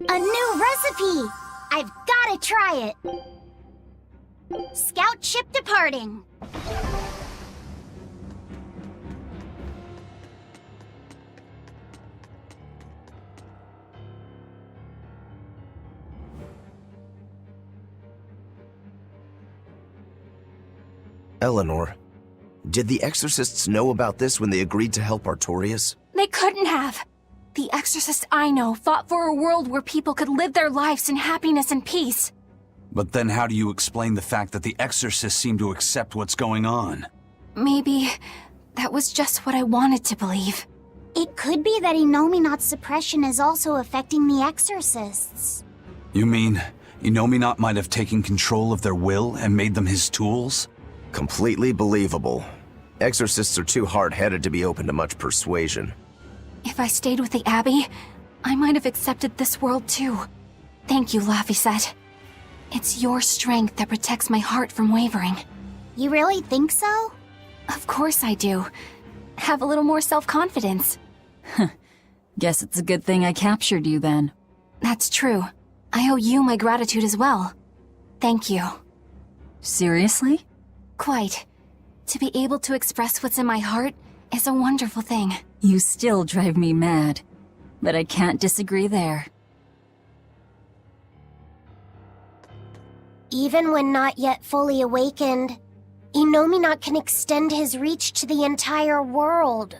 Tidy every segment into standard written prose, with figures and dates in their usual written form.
A new recipe! I've gotta try it! Scout ship departing! Eleanor, did the exorcists know about this when they agreed to help Artorias? They couldn't have. The exorcists I know fought for a world where people could live their lives in happiness and peace. But then how do you explain the fact that the exorcists seem to accept what's going on? Maybe that was just what I wanted to believe. It could be that Innominat's suppression is also affecting the exorcists. You mean Innominat might have taken control of their will and made them his tools? Completely believable. Exorcists are too hard-headed to be open to much persuasion. If I stayed with the Abbey, I might have accepted this world too. Thank you, Laphicet. It's your strength that protects my heart from wavering. You really think so? Of course I do. Have a little more self-confidence. Guess it's a good thing I captured you then. That's true. I owe you my gratitude as well. Thank you. Seriously? Quite. To be able to express what's in my heart is a wonderful thing. You still drive me mad, but I can't disagree there. Even when not yet fully awakened, Innominat can extend his reach to the entire world.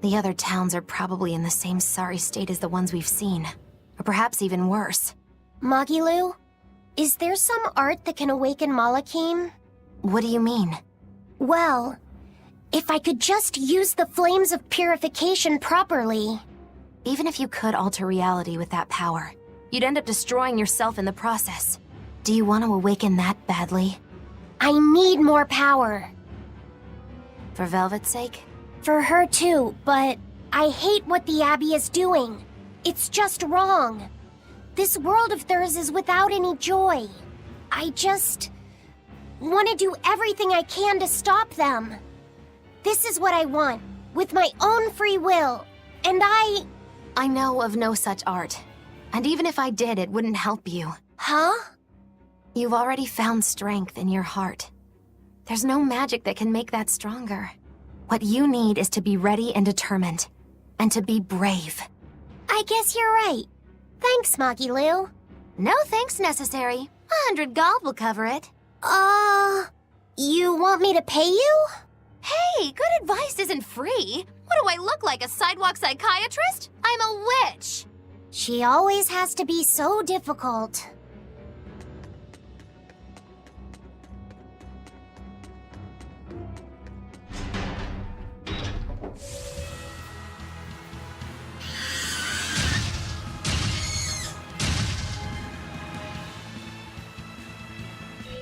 The other towns are probably in the same sorry state as the ones we've seen. Or perhaps even worse. Magilu, is there some art that can awaken Malakim? What do you mean? Well, if I could just use the flames of purification properly. Even if you could alter reality with that power, you'd end up destroying yourself in the process. Do you want to awaken that badly? I need more power. For Velvet's sake? For her too, but I hate what the Abbey is doing. It's just wrong. This world of theirs is without any joy. I just want to do everything I can to stop them. This is what I want, with my own free will, and I know of no such art. And even if I did, it wouldn't help you. Huh? You've already found strength in your heart. There's no magic that can make that stronger. What you need is to be ready and determined, and to be brave. I guess you're right. Thanks, Magilu. No thanks necessary. 100 gold will cover it. You want me to pay you? Hey, good advice isn't free. What do I look like, a sidewalk psychiatrist? I'm a witch. She always has to be so difficult.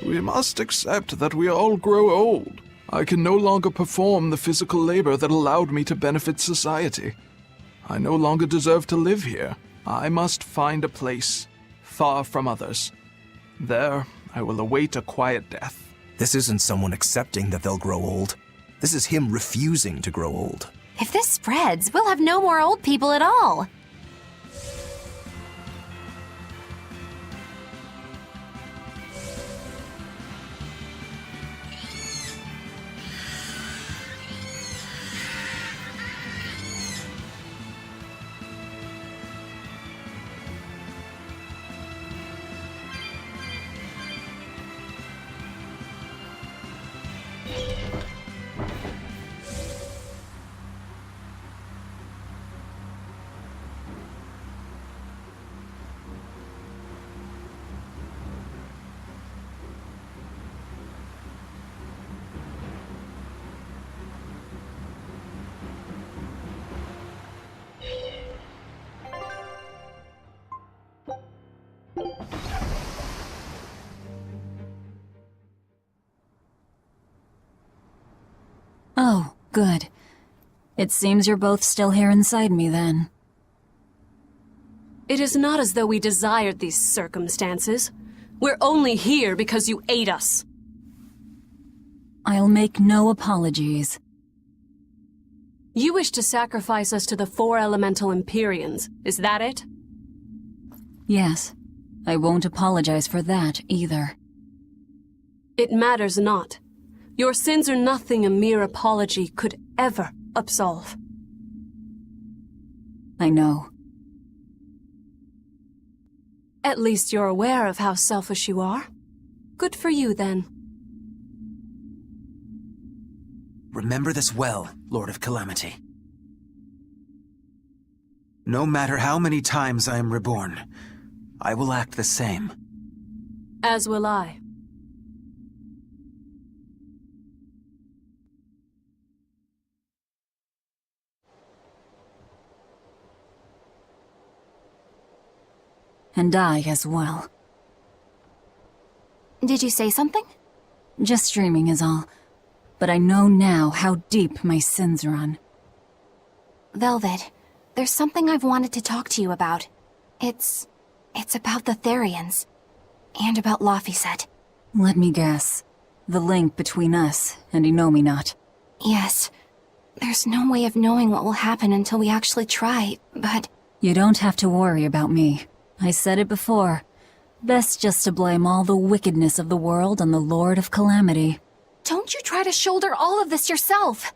We must accept that we all grow old. I can no longer perform the physical labor that allowed me to benefit society. I no longer deserve to live here. I must find a place, far from others. There, I will await a quiet death. This isn't someone accepting that they'll grow old. This is him refusing to grow old. If this spreads, we'll have no more old people at all. Oh, good. It seems you're both still here inside me then. It is not as though we desired these circumstances. We're only here because you ate us. I'll make no apologies. You wish to sacrifice us to the 4 elemental Empyreans, is that it? Yes. I won't apologize for that, either. It matters not. Your sins are nothing a mere apology could ever absolve. I know. At least you're aware of how selfish you are. Good for you, then. Remember this well, Lord of Calamity. No matter how many times I am reborn, I will act the same. As will I. And I as well. Did you say something? Just dreaming is all. But I know now how deep my sins run. Velvet, there's something I've wanted to talk to you about. It's about the Therians. And about Laphicet. Let me guess. The link between us and Innominat. Yes. There's no way of knowing what will happen until we actually try, but... You don't have to worry about me. I said it before. Best just to blame all the wickedness of the world on the Lord of Calamity. Don't you try to shoulder all of this yourself!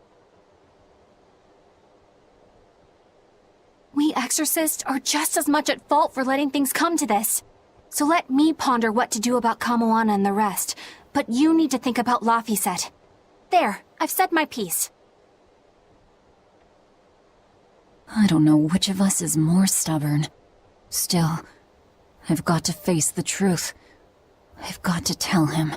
We exorcists are just as much at fault for letting things come to this. So let me ponder what to do about Kamoana and the rest, but you need to think about Laphicet. There, I've said my piece. I don't know which of us is more stubborn. Still, I've got to face the truth. I've got to tell him.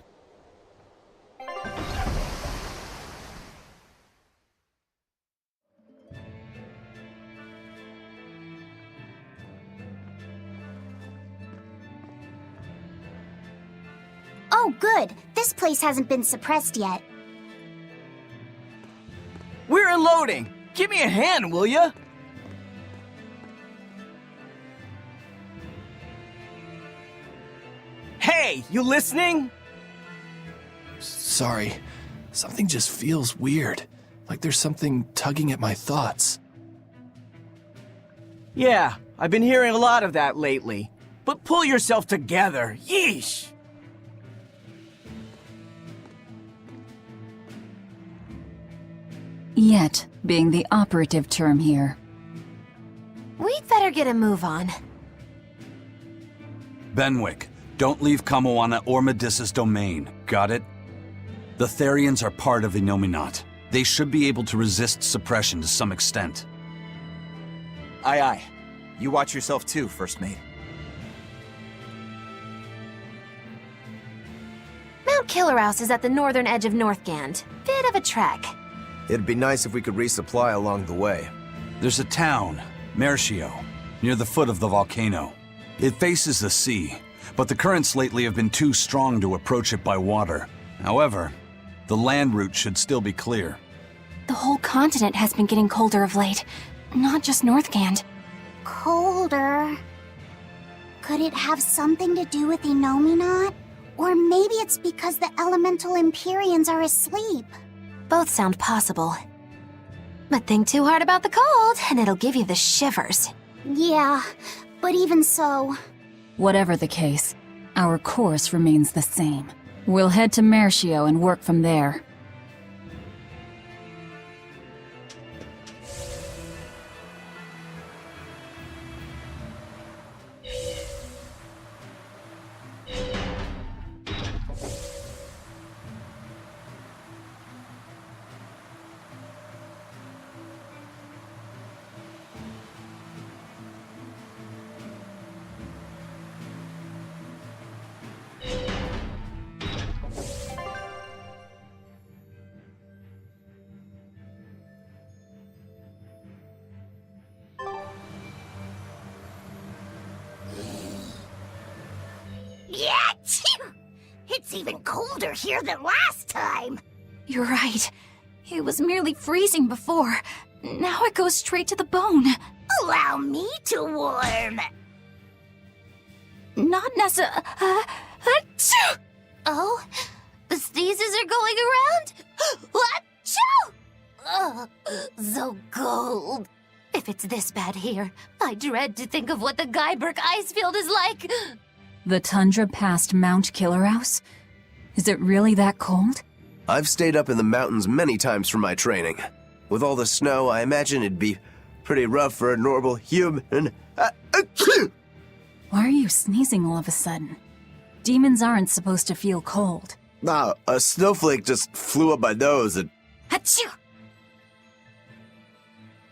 Oh, good. This place hasn't been suppressed yet. We're unloading! Give me a hand, will ya? Hey, you listening? Sorry. Something just feels weird. Like there's something tugging at my thoughts. Yeah, I've been hearing a lot of that lately. But pull yourself together, yeesh! Yet being the operative term here. We'd better get a move on. Benwick, don't leave Kamoana or Medissa's domain, got it? The Therians are part of Innominat. They should be able to resist suppression to some extent. Aye aye. You watch yourself too, First Mate. Mount Killerhouse is at the northern edge of Northgand. Bit of a trek. It'd be nice if we could resupply along the way. There's a town, Mercio, near the foot of the volcano. It faces the sea, but the currents lately have been too strong to approach it by water. However, the land route should still be clear. The whole continent has been getting colder of late. Not just Northgand. Colder. Could it have something to do with Innominat? Or maybe it's because the elemental Empyreans are asleep. Both sound possible. But think too hard about the cold, and it'll give you the shivers. Yeah, but even so... Whatever the case, our course remains the same. We'll head to Mercio and work from there. It's even colder here than last time. You're right. It was merely freezing before. Now it goes straight to the bone. Allow me to warm. Not necessarily. Oh? The sneezes are going around? Achoo! So cold. If it's this bad here, I dread to think of what the Guyberg ice field is like. The tundra past Mount Killerhouse? Is it really that cold? I've stayed up in the mountains many times for my training. With all the snow, I imagine it'd be pretty rough for a normal human. Why are you sneezing all of a sudden? Demons aren't supposed to feel cold. A snowflake just flew up my nose and... Achoo!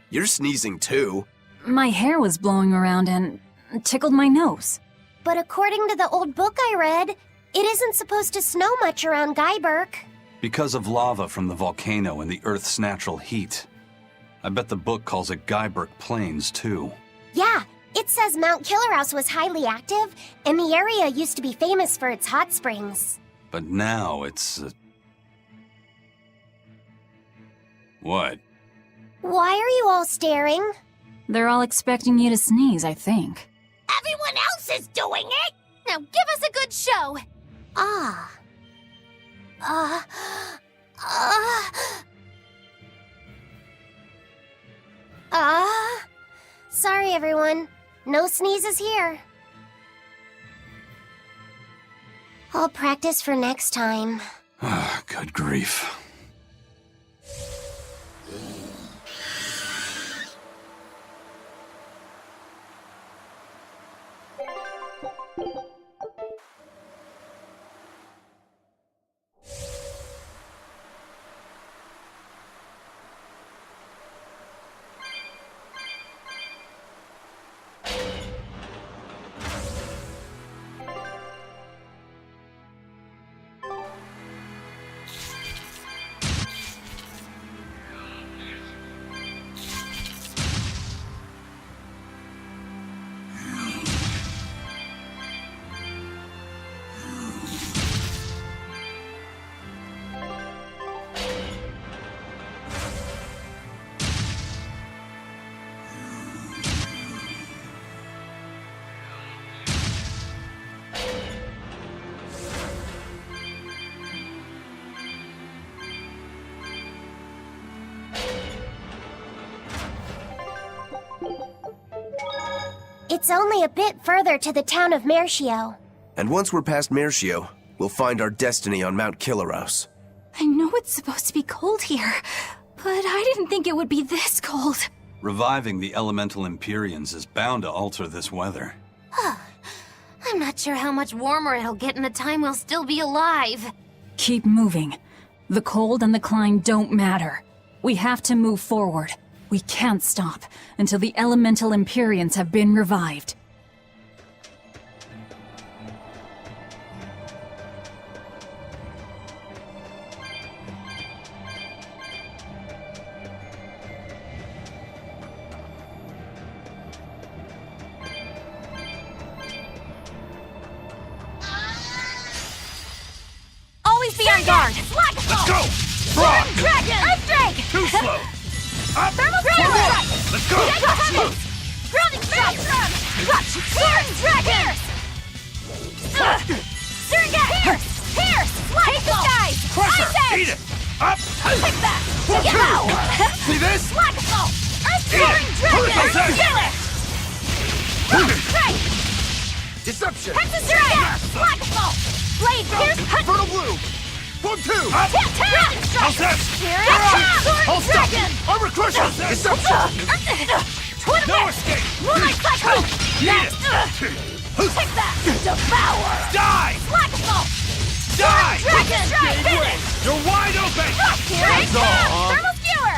You're sneezing too. My hair was blowing around and tickled my nose. But according to the old book I read, it isn't supposed to snow much around Guyberg. Because of lava from the volcano and the Earth's natural heat. I bet the book calls it Guyberg Plains, too. Yeah, it says Mount Killerhouse was highly active, and the area used to be famous for its hot springs. But now it's... What? Why are you all staring? They're all expecting you to sneeze, I think. Everyone else is doing it! Now give us a good show! Sorry everyone. No sneezes here. I'll practice for next time. Good grief. It's only a bit further to the town of Mercio. And once we're past Mercio, we'll find our destiny on Mount Killerhouse. I know it's supposed to be cold here, but I didn't think it would be this cold. Reviving the elemental Empyreans is bound to alter this weather. I'm not sure how much warmer it'll get in the time we'll still be alive. Keep moving. The cold and the climb don't matter. We have to move forward. We can't stop until the elemental Empyreans have been revived. Always be on guard! Let's go! Frog! Dragon! Earthdrake! Too slow! Up! Thermal Dragon! Let's go! Grounding Strike! Soaring Dragon! Surrogate! Pierce! Take the skies! Crusher! Ice Edge! Eat it! Up! Take that! Yow! See this? Slagfall! Earth-Soaring Dragon! Kill it! Strike! Deception! Texas Dragon! Slagfall! Blade Pierce! Fertile Blue! Form 2! Up! Grounding How's Strike! this? Soaring Hold stop! Dragon! Armor Crusher! Deception! Twin No Whip! escape! Moonlight Cycle! Eat Take that! Devour! Die! Slagfall! Die! Dragon! Finish! You're wide open! Hands off! Thermal Skewer!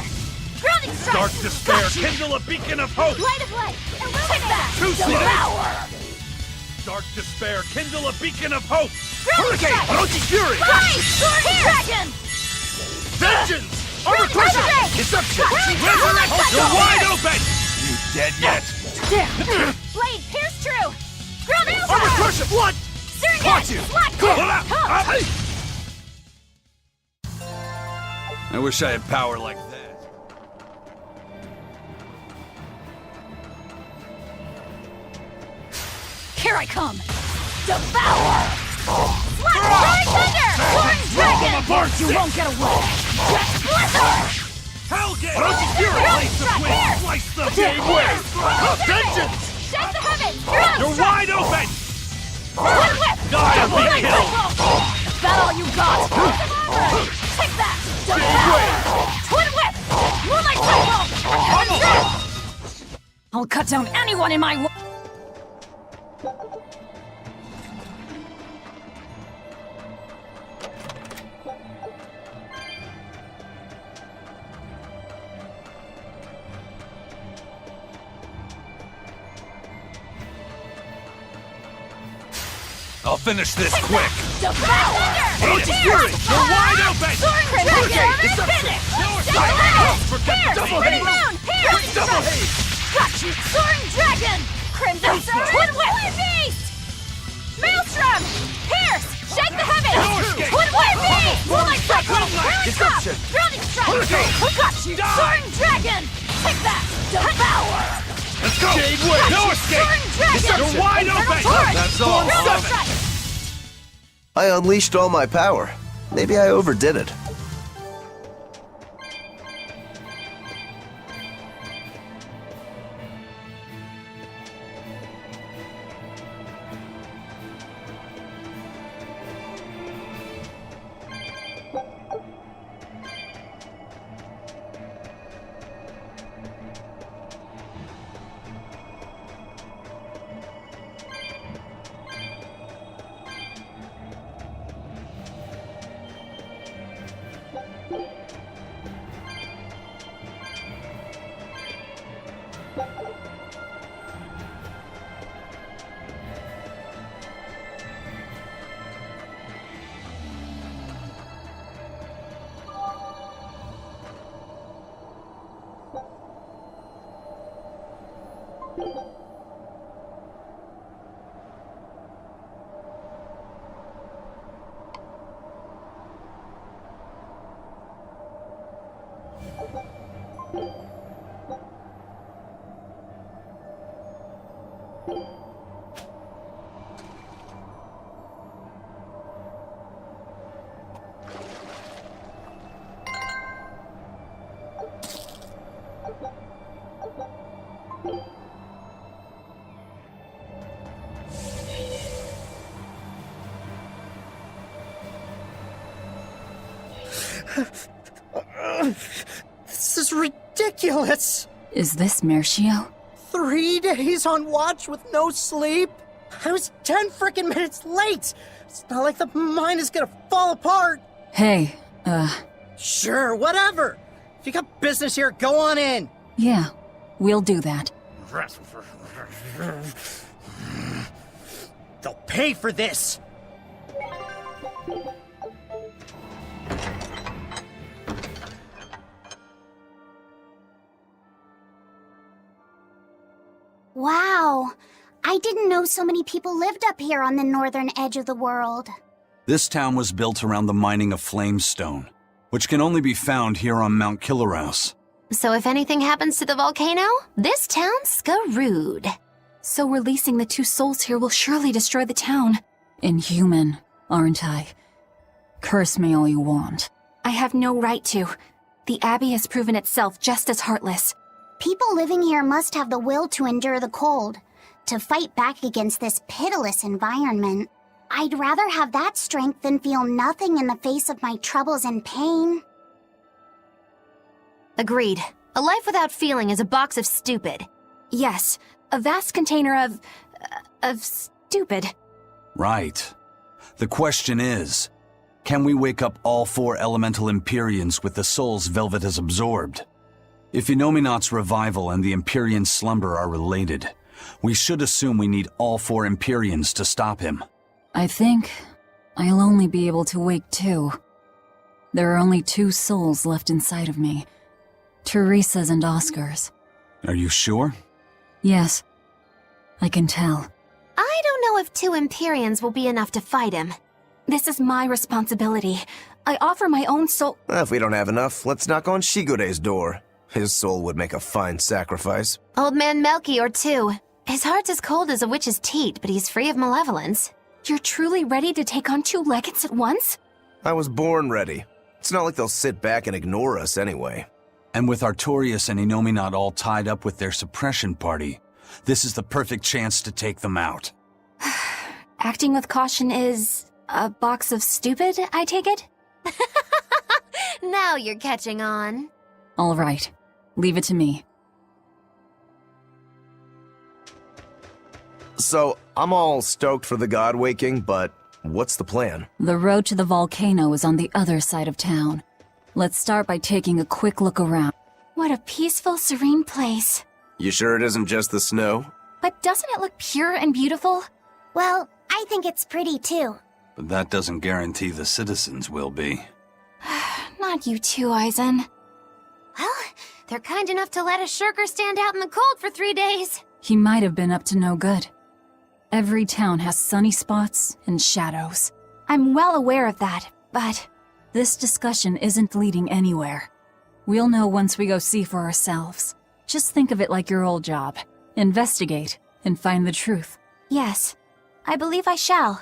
Grounding Strike! Dark despair, kindle a beacon of hope! Light of light! Take that! Too slow! Devour! Dark despair, kindle a beacon of hope! Grounding Strike! Orochi Fury! Fly! Soaring Dragon! Vengeance! Armor Crusher! Earthquake! Deception! You're wide open! You dead yet? Blade Pierce True! Grounding Armor Strike! Crusher! What? Caught you! Pull up! Up! I wish I had power like that. Here I come! Devour! Flash Thunder! Soaring Dragon! Apart, You won't get away! Jet Blizzard! Hell Shake the heavens! You're wide open! Twin whip! Die or be killed! Is that all you got? Take that! Twin whip! Moonlight cycle! I'll cut down anyone in my way. I'll finish this quick. Roach's Fury! You're wide open! Double haze! Got you! Soaring Dragon! Crimson Surge! Twin Whip! Beast! Maelstrom! Pierce! Shake the heavens! Twin Whip! Beast! Moonlight Cycle! Disruption! Grounding Strike! Got you! Soaring Dragon! Take that! Devour! Let's go! Jade Wave! No escape! Soaring Dragon! You're wide open! That's all. Grounding Strike! I unleashed all my power. Maybe I overdid it. This is ridiculous! Is this Mershio? 3 days on watch with no sleep? I was 10 frickin' minutes late! It's not like the mine is gonna fall apart! Hey, Sure, whatever! If you got business here, go on in! yeah, we'll do that. They'll pay for this! Wow. I didn't know so many people lived up here on the northern edge of the world. This town was built around the mining of flamestone, which can only be found here on Mount Killerhouse. So if anything happens to the volcano, this town's screwed. So releasing the 2 souls here will surely destroy the town. Inhuman, aren't I? Curse me all you want. I have no right to. The Abbey has proven itself just as heartless. People living here must have the will to endure the cold, to fight back against this pitiless environment. I'd rather have that strength than feel nothing in the face of my troubles and pain. Agreed. A life without feeling is a box of stupid. Yes, a vast container of stupid. Right. The question is, can we wake up all 4 elemental Empyreans with the souls Velvet has absorbed? If Inominat's revival and the Empyrean slumber are related, we should assume we need all 4 Empyreans to stop him. I think I'll only be able to wake 2. There are only 2 souls left inside of me. Teresa's and Oscar's. Are you sure? Yes. I can tell. I don't know if 2 Empyreans will be enough to fight him. This is my responsibility. I offer my own soul— If we don't have enough, let's knock on Shigure's door. His soul would make a fine sacrifice. Old Man Melchior, too. His heart's as cold as a witch's teat, but he's free of malevolence. You're truly ready to take on 2 legates at once? I was born ready. It's not like they'll sit back and ignore us anyway. And with Artorias and Inominat all tied up with their suppression party, this is the perfect chance to take them out. Acting with caution is a box of stupid, I take it? Now you're catching on. All right. Leave it to me. So, I'm all stoked for the god waking, but what's the plan? The road to the volcano is on the other side of town. Let's start by taking a quick look around. What a peaceful, serene place. You sure it isn't just the snow? But doesn't it look pure and beautiful? Well, I think it's pretty too. But that doesn't guarantee the citizens will be. Not you too, Eisen. Well, they're kind enough to let a shirker stand out in the cold for 3 days. He might have been up to no good. Every town has sunny spots and shadows. I'm well aware of that, but... This discussion isn't leading anywhere. We'll know once we go see for ourselves. Just think of it like your old job. Investigate and find the truth. Yes, I believe I shall.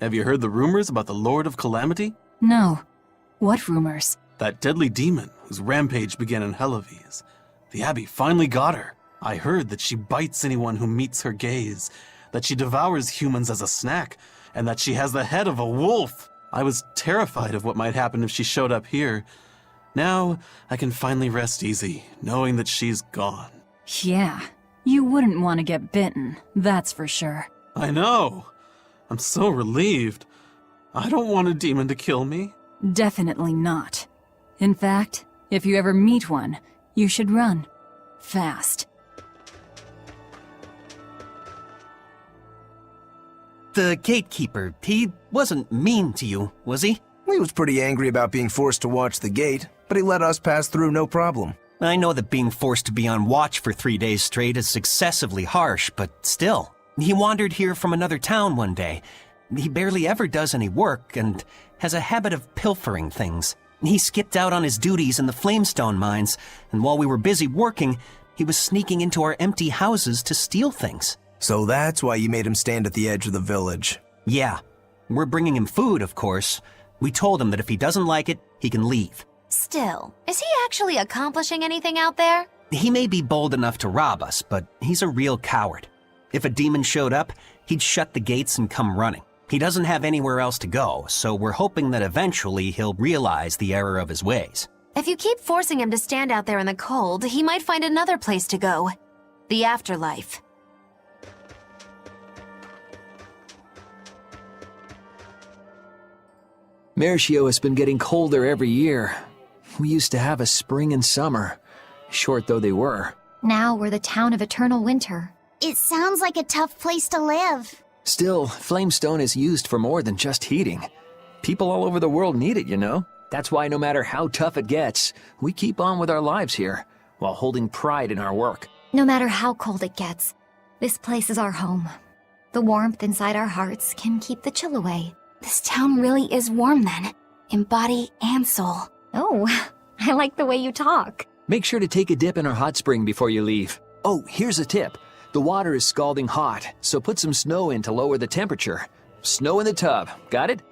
Have you heard the rumors about the Lord of Calamity? No. What rumors? That deadly demon whose rampage began in Helaves. The Abbey finally got her. I heard that she bites anyone who meets her gaze, that she devours humans as a snack, and that she has the head of a wolf. I was terrified of what might happen if she showed up here. Now, I can finally rest easy, knowing that she's gone. Yeah, you wouldn't want to get bitten, that's for sure. I know. I'm so relieved. I don't want a demon to kill me. Definitely not. In fact, if you ever meet one, you should run. Fast. The gatekeeper, he wasn't mean to you, was he? He was pretty angry about being forced to watch the gate, but he let us pass through no problem. I know that being forced to be on watch for 3 days straight is excessively harsh, but still. He wandered here from another town one day. He barely ever does any work and has a habit of pilfering things. He skipped out on his duties in the Flamestone mines, and while we were busy working, he was sneaking into our empty houses to steal things. So that's why you made him stand at the edge of the village. Yeah. We're bringing him food, of course. We told him that if he doesn't like it, he can leave. Still, is he actually accomplishing anything out there? He may be bold enough to rob us, but he's a real coward. If a demon showed up, he'd shut the gates and come running. He doesn't have anywhere else to go, so we're hoping that eventually he'll realize the error of his ways. If you keep forcing him to stand out there in the cold, he might find another place to go. The afterlife. Mershio has been getting colder every year. We used to have a spring and summer, short though they were. Now we're the town of eternal winter. It sounds like a tough place to live. Still, Flamestone is used for more than just heating. People all over the world need it, you know? That's why no matter how tough it gets, we keep on with our lives here, while holding pride in our work. No matter how cold it gets, this place is our home. The warmth inside our hearts can keep the chill away. This town really is warm then, in body and soul. Oh, I like the way you talk. Make sure to take a dip in our hot spring before you leave. Oh, here's a tip. The water is scalding hot, so put some snow in to lower the temperature. Snow in the tub, got it?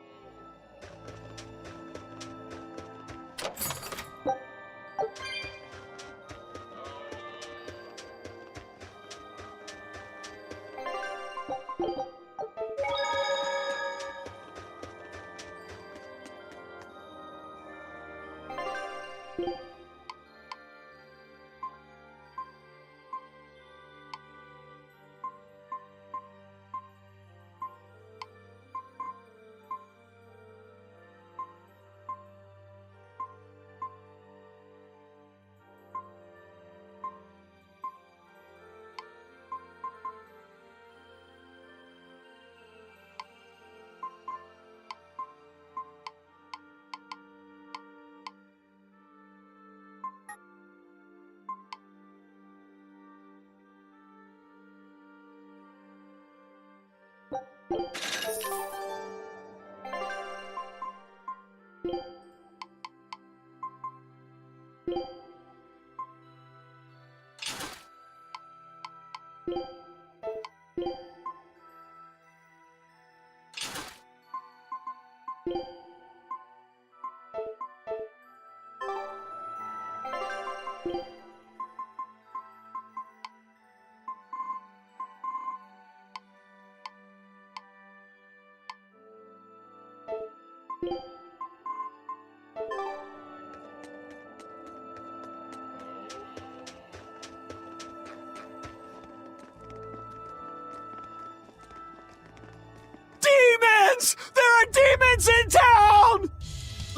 Demons! There are demons in town!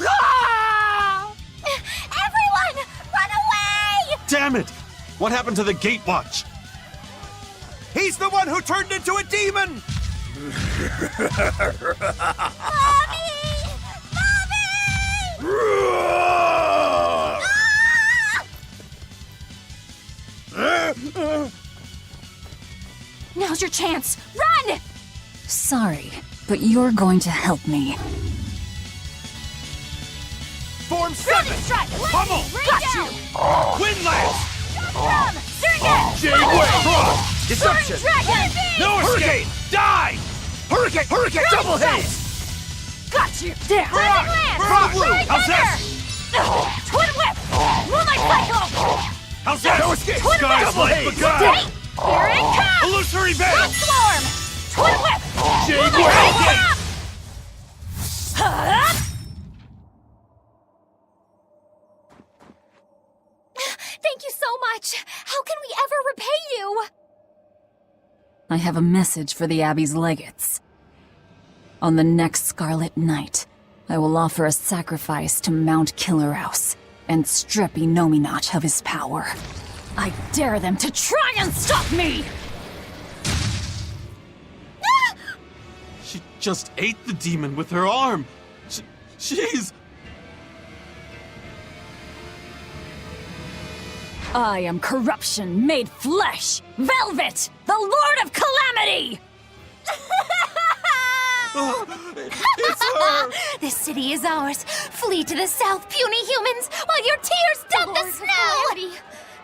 Ah! Everyone, run away! Damn it! What happened to the gate watch? He's the one who turned into a demon! Now's your chance. Run! Sorry, but you're going to help me. Form 7! Pummel! Got you! Windlass! J-Way! Cross! Deception! Dragon! No escape! Die! Hurricane! Hurricane! Double hit! Got you! There! Frog Blue! How's that? Twin whip! Moonlight cycle! How's that? No escape! Sky's Double like haze! begun! Here it comes! Illusory Black Veil! Swarm! Twin whip! J-Way! Thank you so much! How can we ever repay you? I have a message for the Abbey's legates. On the next Scarlet Night, I will offer a sacrifice to Mount Killerhouse and strip Inominat of his power. I dare them to try and stop me! She just ate the demon with her arm. She's... I am corruption made flesh! Velvet! The Lord of Calamity! It's her! This city is ours. Flee to the south, puny humans, while your tears dump the snow!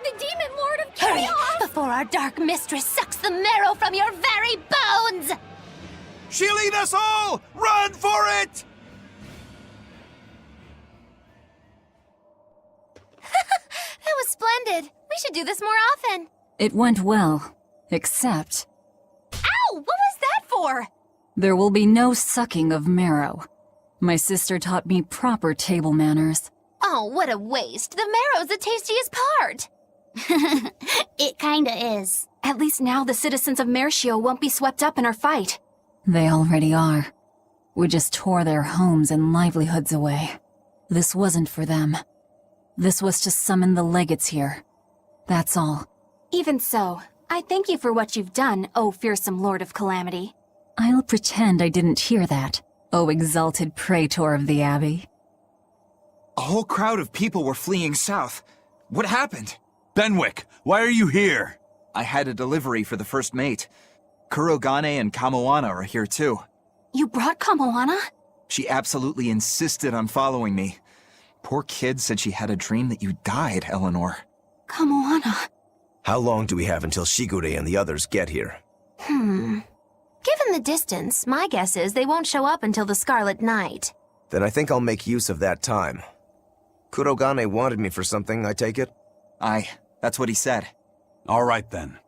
The demon lord of Hurry, chaos! before our dark mistress sucks the marrow from your very bones! She'll eat us all! Run for it! That was splendid. We should do this more often. It went well, except Ow! What was that for? there will be no sucking of marrow. My sister taught me proper table manners. Oh, what a waste. The marrow's the tastiest part. It kinda is. At least now the citizens of Mershio won't be swept up in our fight. They already are. We just tore their homes and livelihoods away. This wasn't for them. This was to summon the legates here. That's all. Even so, I thank you for what you've done, O fearsome Lord of Calamity. I'll pretend I didn't hear that, O exalted praetor of the Abbey. A whole crowd of people were fleeing south. What happened? Benwick, why are you here? I had a delivery for the first mate. Kurogane and Kamoana are here too. You brought Kamoana? She absolutely insisted on following me. Poor kid said she had a dream that you died, Eleanor. Kamoana. How long do we have until Shigure and the others get here? Given the distance, my guess is they won't show up until the Scarlet Night. Then I think I'll make use of that time. Kurogane wanted me for something, I take it? Aye, that's what he said. All right then.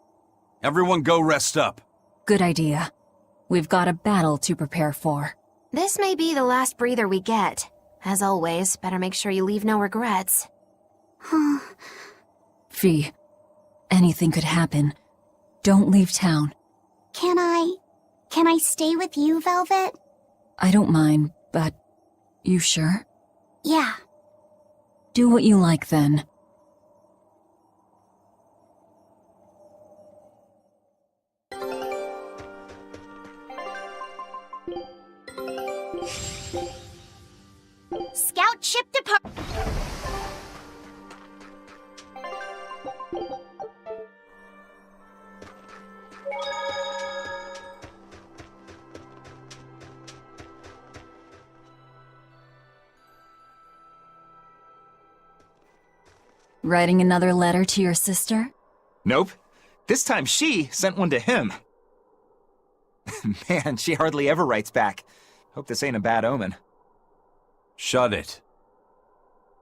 Everyone go rest up. Good idea. We've got a battle to prepare for. This may be the last breather we get. As always, better make sure you leave no regrets. Fee, anything could happen. Don't leave town. Can I stay with you, Velvet? I don't mind, but... You sure? Yeah. Do what you like then. Scout ship depart. Writing another letter to your sister? Nope. This time she sent one to him. Man, she hardly ever writes back. Hope this ain't a bad omen. Shut it.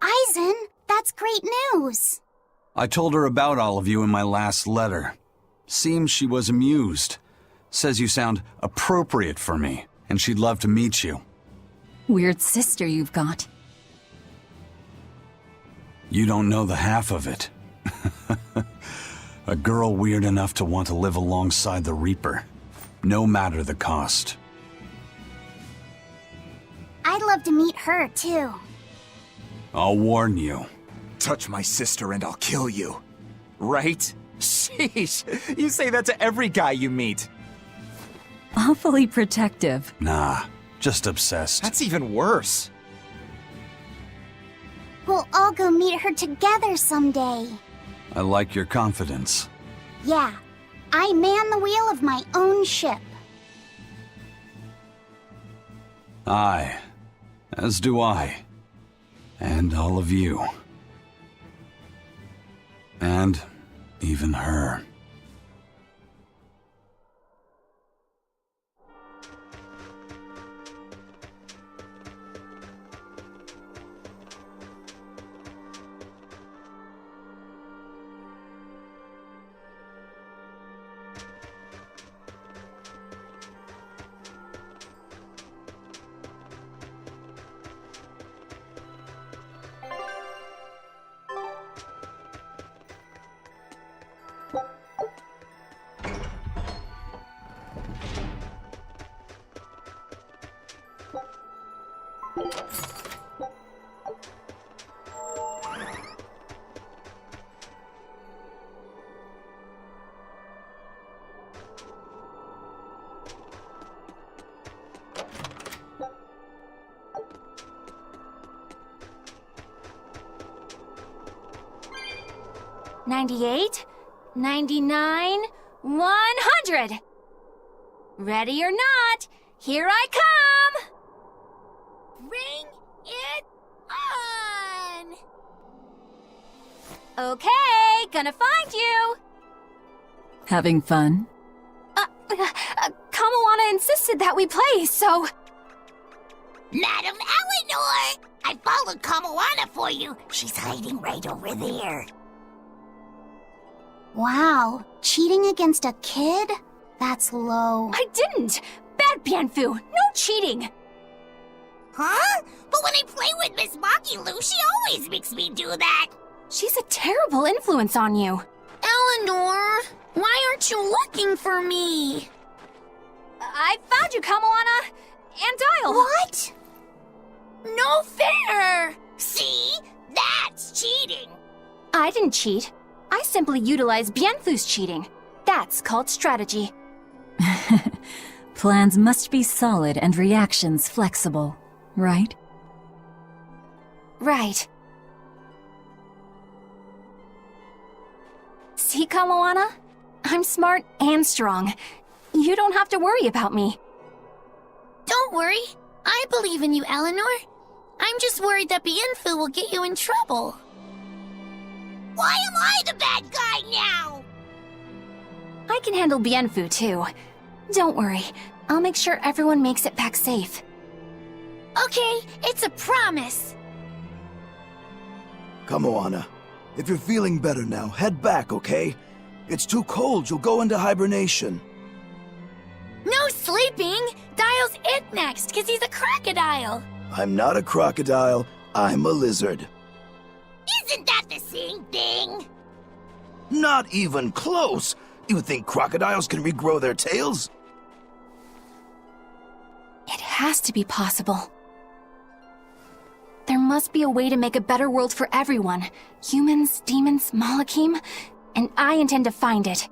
Aizen, that's great news. I told her about all of you in my last letter. Seems she was amused. Says you sound appropriate for me, and she'd love to meet you. Weird sister you've got. You don't know the half of it. A girl weird enough to want to live alongside the Reaper, no matter the cost. I'd love to meet her, too. I'll warn you. Touch my sister and I'll kill you. Right? Sheesh, you say that to every guy you meet. Awfully protective. Nah, just obsessed. That's even worse. We'll all go meet her together someday. I like your confidence. Yeah, I man the wheel of my own ship. Aye, as do I. And all of you. And even her. $98, $99, $100. Ready or not, here I come! Bring it on! Okay, gonna find you! Having fun? Kamawana insisted that we play, so... Madam Eleanor! I followed Kamawana for you. She's hiding right over there. Wow, cheating against a kid? That's low. I didn't! Bad Bienfu! No cheating! Huh? But when I play with Miss Makilu, she always makes me do that. She's a terrible influence on you. Eleanor, why aren't you looking for me? I found you, Kamawana! And Dial! What? No fair! See? That's cheating! I didn't cheat. I simply utilized Bienfu's cheating. That's called strategy. Plans must be solid and reactions flexible, right? Right. See, Kamawana? I'm smart and strong. You don't have to worry about me. Don't worry. I believe in you, Eleanor. I'm just worried that Bienfu will get you in trouble. Why am I the bad guy now? I can handle Bienfu, too. Don't worry. I'll make sure everyone makes it back safe. Okay, it's a promise. Kamawana, if you're feeling better now, head back, okay? It's too cold, you'll go into hibernation. No sleeping! Dial's it next, because he's a crocodile. I'm not a crocodile, I'm a lizard. Isn't that the same thing? Not even close! You think crocodiles can regrow their tails? It has to be possible. There must be a way to make a better world for everyone. Humans, demons, Malakim, and I intend to find it.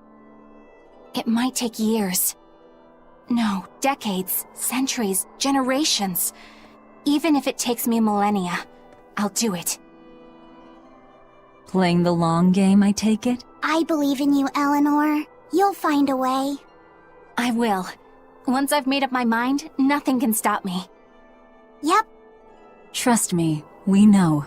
It might take years. No, decades, centuries, generations. Even if it takes me millennia, I'll do it. Playing the long game, I take it? I believe in you, Eleanor. You'll find a way. I will. Once I've made up my mind, nothing can stop me. Yep. Trust me, we know.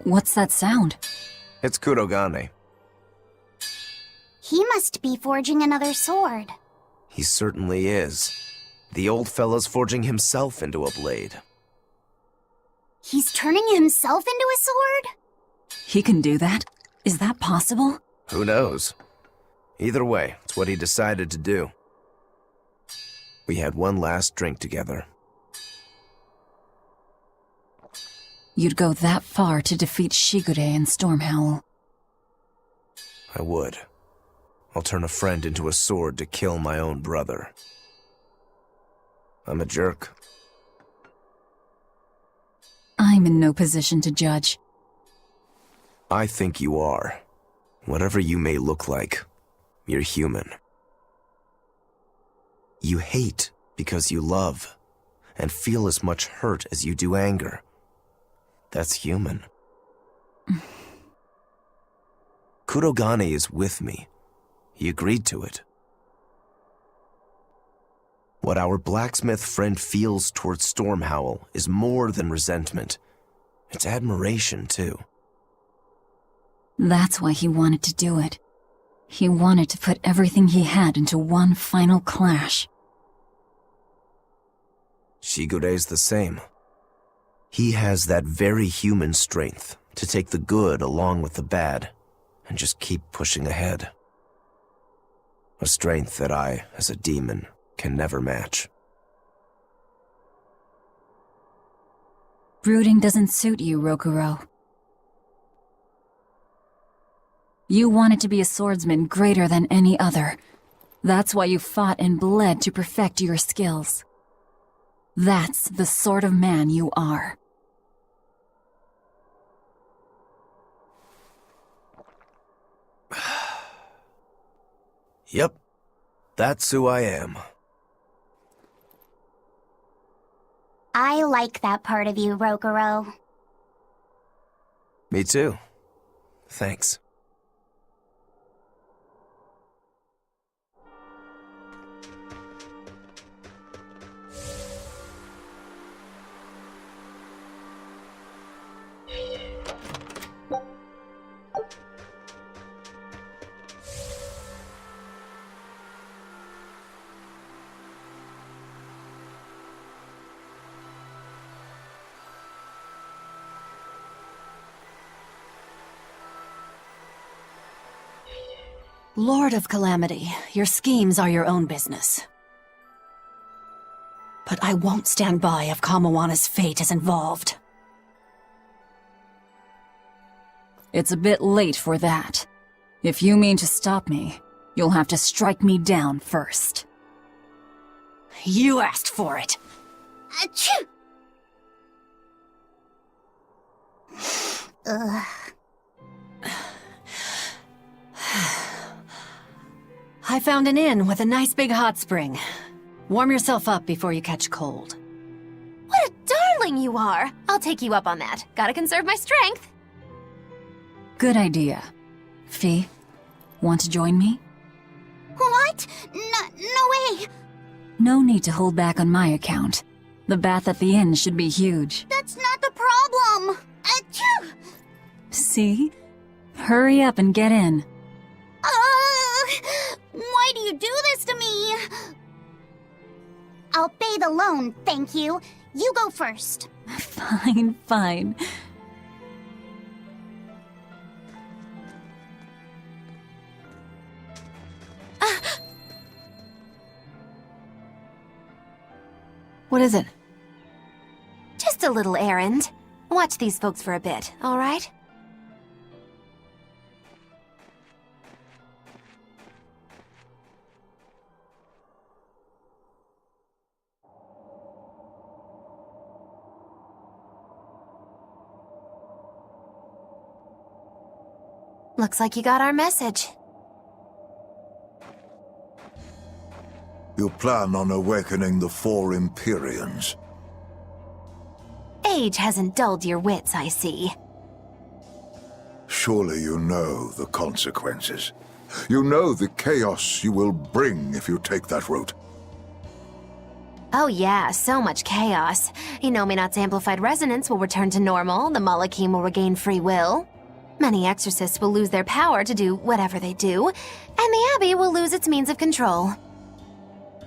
What's that sound? It's Kurogane. He must be forging another sword. He certainly is. The old fellow's forging himself into a blade. He's turning himself into a sword? He can do that? Is that possible? Who knows? Either way, it's what he decided to do. We had one last drink together. You'd go that far to defeat Shigure and Stormhowl. I would. I'll turn a friend into a sword to kill my own brother. I'm a jerk. I'm in no position to judge. I think you are. Whatever you may look like, you're human. You hate because you love, and feel as much hurt as you do anger. That's human. Kurogane is with me. He agreed to it. What our blacksmith friend feels towards Stormhowl is more than resentment. It's admiration, too. That's why he wanted to do it. He wanted to put everything he had into one final clash. Shigure's the same. He has that very human strength to take the good along with the bad and just keep pushing ahead. A strength that I, as a demon, can never match. Brooding doesn't suit you, Rokuro. You wanted to be a swordsman greater than any other. That's why you fought and bled to perfect your skills. That's the sort of man you are. Yep, that's who I am. I like that part of you, Rokuro. Me too. Thanks. Lord of Calamity, your schemes are your own business. But I won't stand by if Kamawana's fate is involved. It's a bit late for that. If you mean to stop me, you'll have to strike me down first. You asked for it. Achoo! Ugh. I found an inn with a nice big hot spring. Warm yourself up before you catch cold. What a darling you are! I'll take you up on that. Gotta conserve my strength. Good idea. Fee, want to join me? What? No way! No need to hold back on my account. The bath at the inn should be huge. That's not the problem! Achoo! See? Hurry up and get in. Why do you do this to me? I'll bathe alone, thank you. You go first. Fine, fine. What is it? Just a little errand. Watch these folks for a bit, all right? Looks like you got our message. You plan on awakening the 4 Empyreans. Age hasn't dulled your wits, I see. Surely you know the consequences. You know the chaos you will bring if you take that route. Oh yeah, so much chaos. Inominat's amplified resonance will return to normal, the Malachim will regain free will. Many exorcists will lose their power to do whatever they do, and the Abbey will lose its means of control.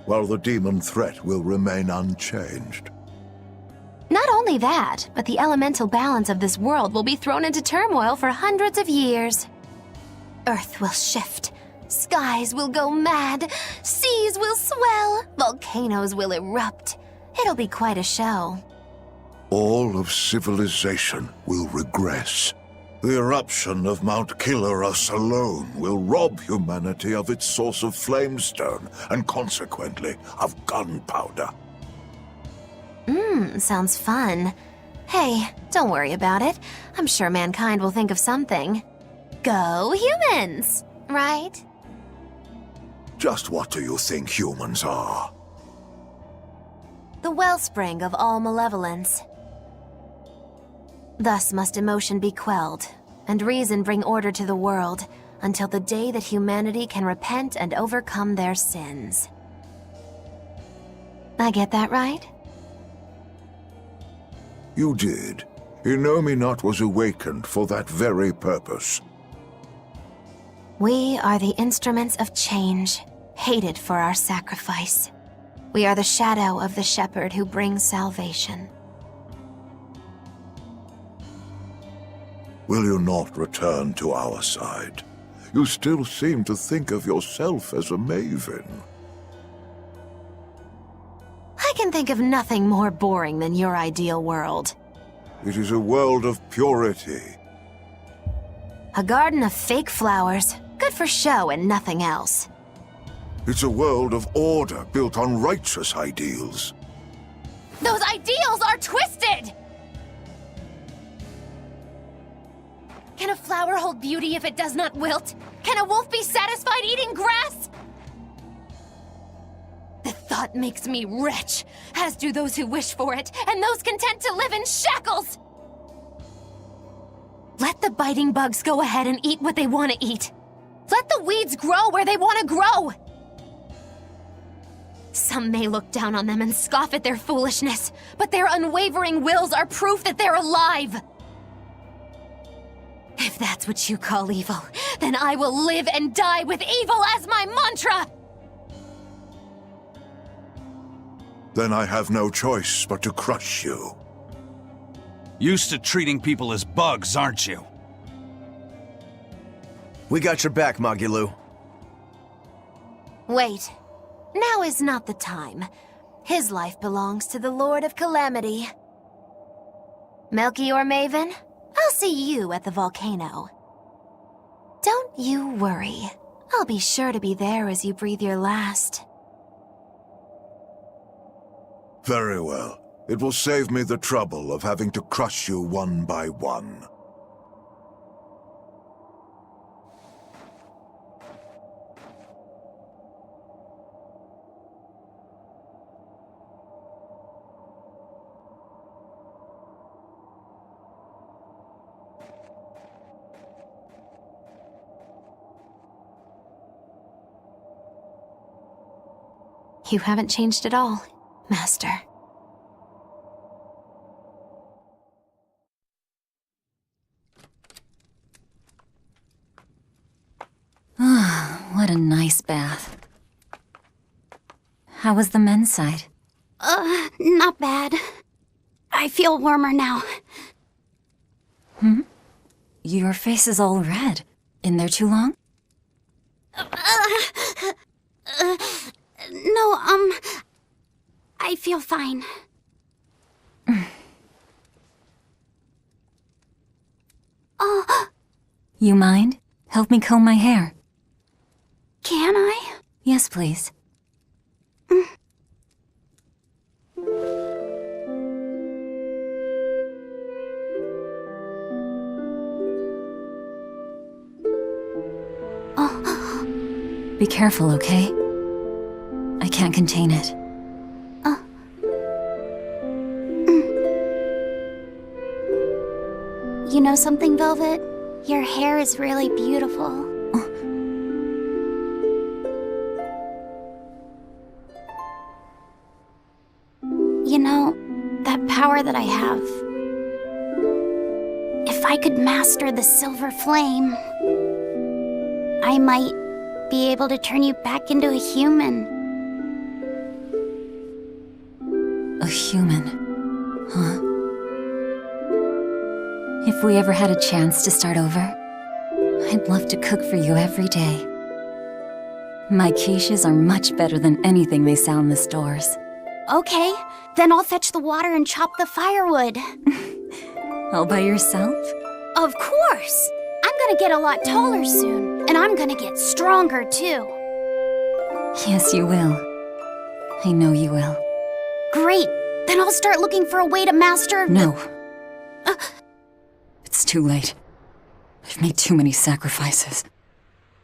While the demon threat will remain unchanged. Not only that, but the elemental balance of this world will be thrown into turmoil for hundreds of years. Earth will shift. Skies will go mad. Seas will swell. Volcanoes will erupt. It'll be quite a show. All of civilization will regress. The eruption of Mount Killerus alone will rob humanity of its source of flamestone and consequently of gunpowder. Sounds fun. Hey, don't worry about it. I'm sure mankind will think of something. Go humans, right? Just what do you think humans are? The wellspring of all malevolence. Thus must emotion be quelled, and reason bring order to the world, until the day that humanity can repent and overcome their sins. I get that right? You did. Inominat was awakened for that very purpose. We are the instruments of change, hated for our sacrifice. We are the shadow of the shepherd who brings salvation. Will you not return to our side? You still seem to think of yourself as a maven. I can think of nothing more boring than your ideal world. It is a world of purity. A garden of fake flowers, good for show and nothing else. It's a world of order built on righteous ideals. Those ideals are twisted! Can a flower hold beauty if it does not wilt? Can a wolf be satisfied eating grass? The thought makes me rich, as do those who wish for it, and those content to live in shackles! Let the biting bugs go ahead and eat what they want to eat. Let the weeds grow where they want to grow! Some may look down on them and scoff at their foolishness, but their unwavering wills are proof that they're alive! If that's what you call evil, then I will live and die with evil as my mantra! Then I have no choice but to crush you. Used to treating people as bugs, aren't you? We got your back, Magilou. Wait. Now is not the time. His life belongs to the Lord of Calamity. Melchior Maven, I'll see you at the volcano. Don't you worry. I'll be sure to be there as you breathe your last. Very well. It will save me the trouble of having to crush you one by one. You haven't changed at all, Master. What a nice bath. How was the men's side? Not bad. I feel warmer now. Your face is all red. In there too long? No, I feel fine. You mind? Help me comb my hair. Can I? Yes, please. Be careful, okay? I can't contain it. You know something, Velvet? Your hair is really beautiful. You know, that power that I have. If I could master the silver flame, I might be able to turn you back into a human. A human, huh? If we ever had a chance to start over, I'd love to cook for you every day. My quiches are much better than anything they sell in the stores. Okay, then I'll fetch the water and chop the firewood. All by yourself? Of course! I'm gonna get a lot taller soon, and I'm gonna get stronger too. Yes, you will. I know you will. Great! Then I'll start looking for a way to master... No. It's too late. I've made too many sacrifices.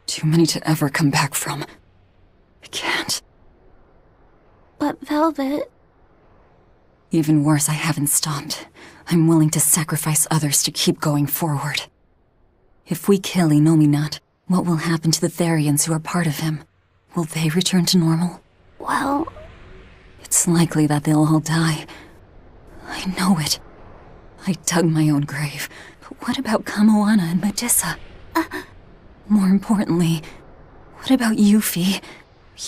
Too many to ever come back from. I can't. But Velvet... Even worse, I haven't stopped. I'm willing to sacrifice others to keep going forward. If we kill Inominat, what will happen to the Therians who are part of him? Will they return to normal? Well... It's likely that they'll all die. I know it. I dug my own grave. But what about Kamoana and Medissa? More importantly, what about you, Fee?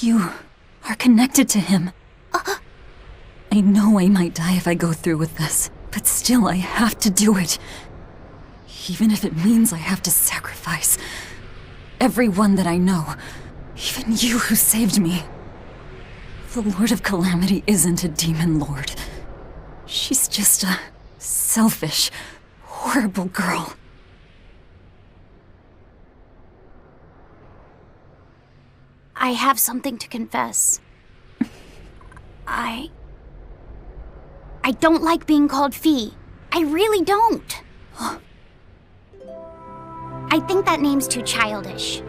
You are connected to him. I know I might die if I go through with this, but still I have to do it. Even if it means I have to sacrifice everyone that I know, even you who saved me. The Lord of Calamity isn't a demon lord. She's just a selfish, horrible girl. I have something to confess. I don't like being called Fee. I really don't. I think that name's too childish.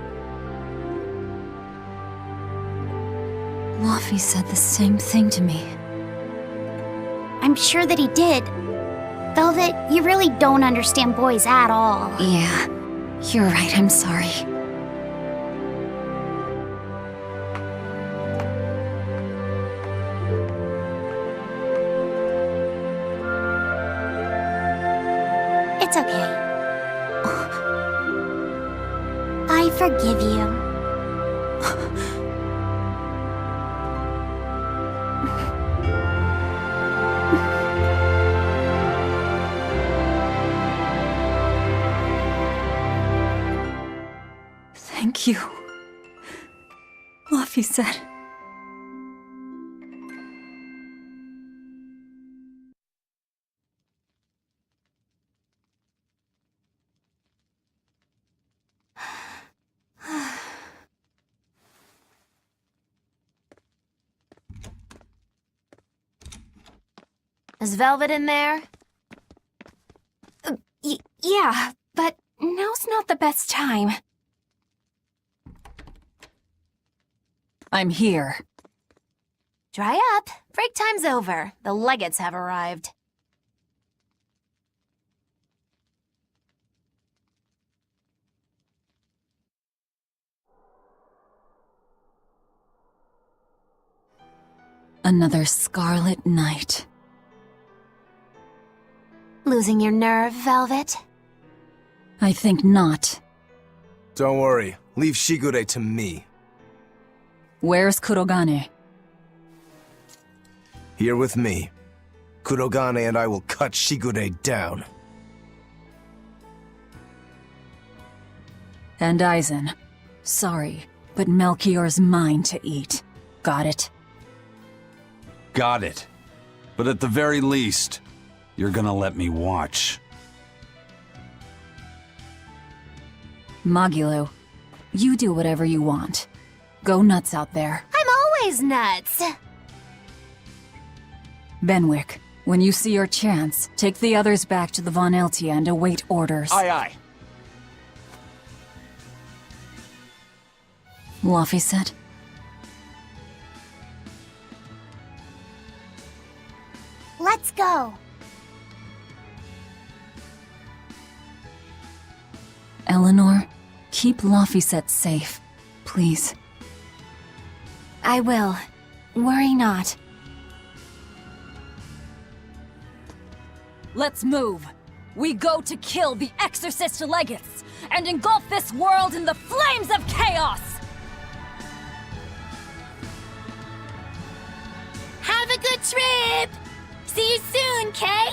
Laufey said the same thing to me. I'm sure that he did. Velvet, you really don't understand boys at all. Yeah, you're right, I'm sorry. It's okay. I forgive you. Thank you. Laufey said. Is Velvet in there? Yeah, but now's not the best time. I'm here. Dry up. Break time's over. The legates have arrived. Another scarlet night. Losing your nerve, Velvet? I think not. Don't worry. Leave Shigure to me. Where's Kurogane? Here with me. Kurogane and I will cut Shigure down. And Aizen. Sorry, but Melchior's mine to eat. Got it? Got it. But at the very least, you're gonna let me watch. Magilo, you do whatever you want. Go nuts out there. I'm always nuts! Benwick, when you see your chance, take the others back to the Von Eltia and await orders. Aye, aye. Laphicet? Let's go. Eleanor, keep Laphicet safe, please. I will. Worry not. Let's move. We go to kill the Exorcist Legates and engulf this world in the flames of chaos! Have a good trip! See you soon, Kay!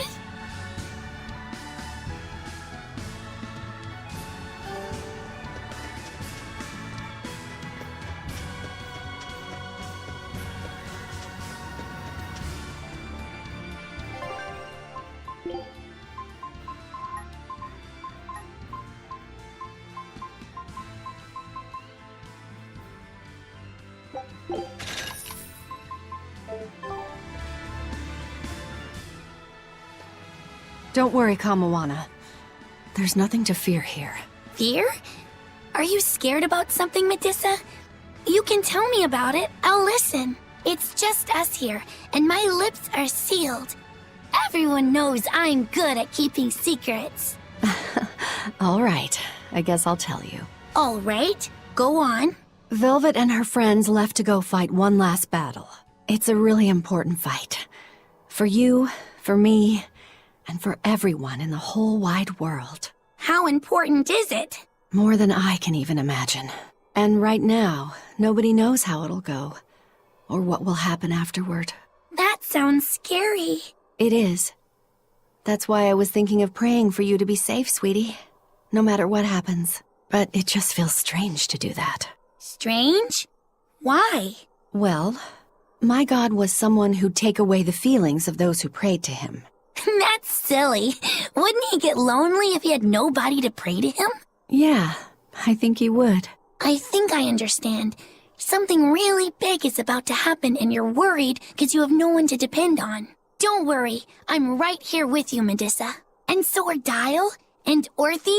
Don't worry, Kamawana. There's nothing to fear here. Fear? Are you scared about something, Medusa? You can tell me about it. I'll listen. It's just us here, and my lips are sealed. Everyone knows I'm good at keeping secrets. All right, I guess I'll tell you. All right, go on. Velvet and her friends left to go fight one last battle. It's a really important fight. For you, for me, and for everyone in the whole wide world. How important is it? More than I can even imagine. And right now, nobody knows how it'll go, or what will happen afterward. That sounds scary. It is. That's why I was thinking of praying for you to be safe, sweetie. No matter what happens. But it just feels strange to do that. Strange? Why? Well, my god was someone who'd take away the feelings of those who prayed to him. That's silly. Wouldn't he get lonely if he had nobody to pray to him? Yeah, I think he would. I think I understand. Something really big is about to happen and you're worried because you have no one to depend on. Don't worry, I'm right here with you, Medusa. And so are Dial, and Orthy,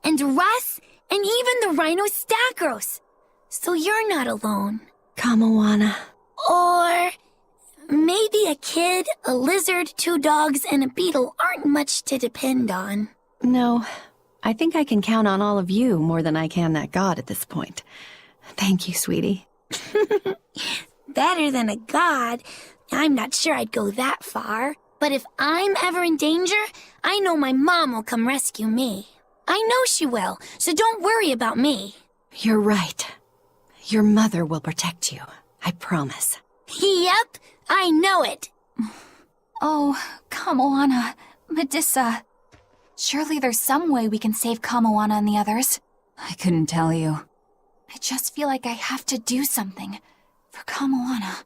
and Russ, and even the Rhinostackros. So you're not alone. Kamawana. Or maybe a kid, a lizard, 2 dogs, and a beetle aren't much to depend on. No, I think I can count on all of you more than I can that god at this point. Thank you, sweetie. Better than a god. I'm not sure I'd go that far. But if I'm ever in danger, I know my mom will come rescue me. I know she will, so don't worry about me. You're right. Your mother will protect you. I promise. Yep, I know it. Oh, Kamawana, Medusa. Surely there's some way we can save Kamawana and the others. I couldn't tell you. I just feel like I have to do something for Kamawana.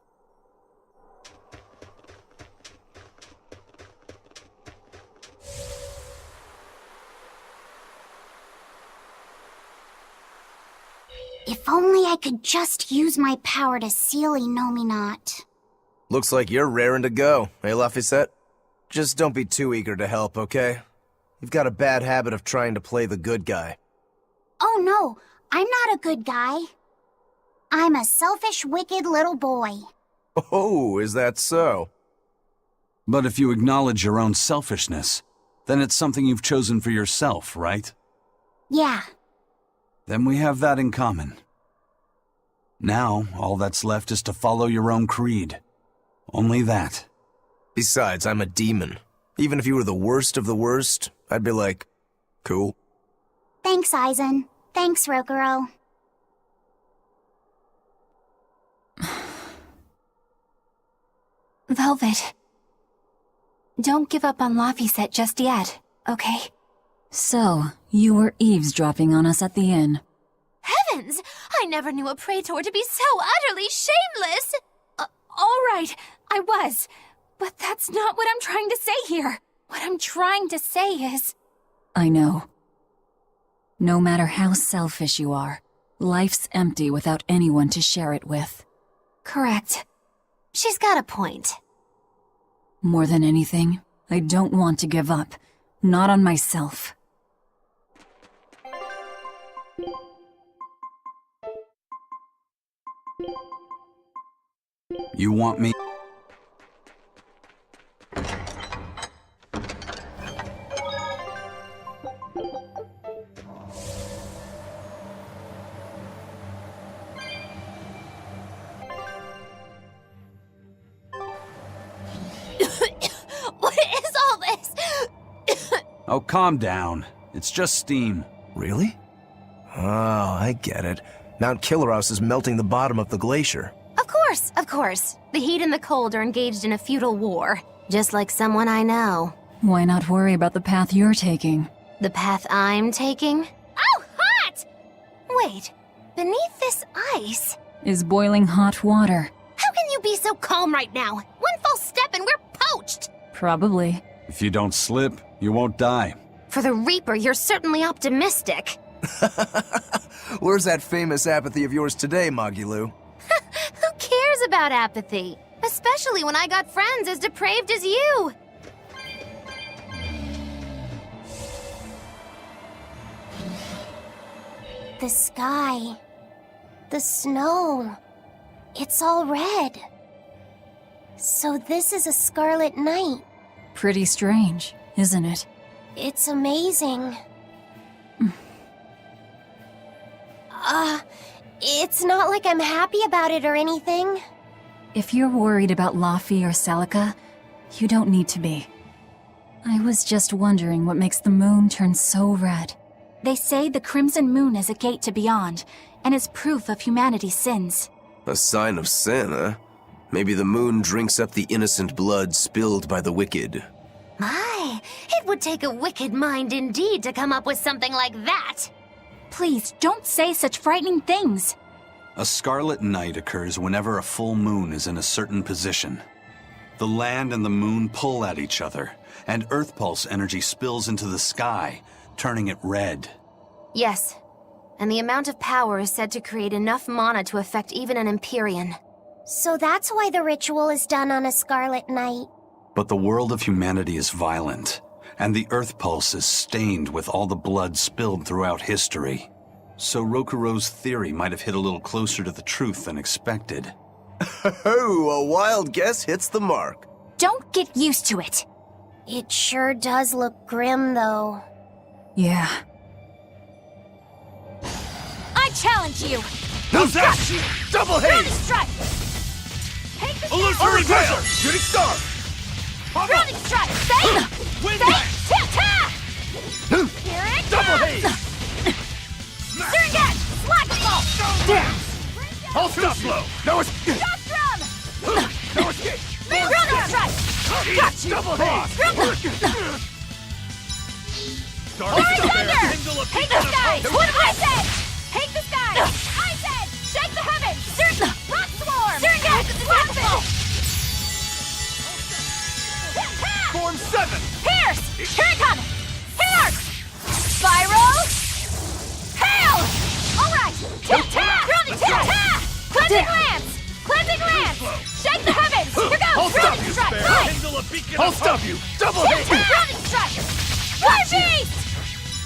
If only I could just use my power to seal Inominat. Looks like you're raring to go, eh, Laphicet? Just don't be too eager to help, okay? You've got a bad habit of trying to play the good guy. Oh no, I'm not a good guy. I'm a selfish, wicked little boy. Oh, is that so? But if you acknowledge your own selfishness, then it's something you've chosen for yourself, right? Yeah. Then we have that in common. Now, all that's left is to follow your own creed. Only that. Besides, I'm a demon. Even if you were the worst of the worst, I'd be like, cool. Thanks, Aizen. Thanks, Rokuro. Velvet. Don't give up on Laphicet just yet, okay? So, you were eavesdropping on us at the inn. Heavens! I never knew a praetor to be so utterly shameless! All right, I was. But that's not what I'm trying to say here. What I'm trying to say is... I know. No matter how selfish you are, life's empty without anyone to share it with. Correct. She's got a point. More than anything, I don't want to give up. Not on myself. You want me? What is all this? Oh, calm down. It's just steam. Really? Oh, I get it. Mount Killerhouse is melting the bottom of the glacier. Of course. The heat and the cold are engaged in a futile war. Just like someone I know. Why not worry about the path you're taking? The path I'm taking? Oh, hot! Wait, beneath this ice? Is boiling hot water. How can you be so calm right now? One false step and we're poached! Probably. If you don't slip, you won't die. For the Reaper, you're certainly optimistic. Where's that famous apathy of yours today, Magilou? Who cares about apathy? Especially when I got friends as depraved as you. The sky. The snow. It's all red. So this is a scarlet night. Pretty strange, isn't it? It's amazing. It's not like I'm happy about it or anything. If you're worried about Laffy or Celica, you don't need to be. I was just wondering what makes the moon turn so red. They say the Crimson Moon is a gate to beyond, and is proof of humanity's sins. A sign of sin, huh? Maybe the moon drinks up the innocent blood spilled by the wicked. My, it would take a wicked mind indeed to come up with something like that. Please, don't say such frightening things. A scarlet night occurs whenever a full moon is in a certain position. The land and the moon pull at each other, and Earth Pulse energy spills into the sky, turning it red. Yes, and the amount of power is said to create enough mana to affect even an Empyrean. So that's why the ritual is done on a scarlet night. But the world of humanity is violent, and the Earth Pulse is stained with all the blood spilled throughout history. So Rokuro's theory might have hit a little closer to the truth than expected. Oh, a wild guess hits the mark. Don't get used to it. It sure does look grim, though. Yeah. I challenge you! How's that? Double Grounded haze! strike! Take the Illusory pressure! Shooting star! Grounding strike! Stay! Wind Stay! blast! Ta-ta! Here it Double comes! haze! Surgat! Slackball! Damn! I'll stop blow! No escape! Shock drum! No escape! Grounding strike! Got you! Double haze! Glory Thunder! Take the skies! What did I say? Take the skies! I said, shake the heavens! Rock swarm! Surgat! Slackball! Form 7! Pierce! Here it comes! Pierce! Spiral! Hail! Alright! Ta-ta! Grounding ta-ta! Cleansing lance! Cleansing lance! Shake the heavens! Here goes! I'll stop Grounding you, strike! Spare! Right! Kindle a beacon I'll stop you! Double Ta-ta! hit! Grounding strike! Fire beast!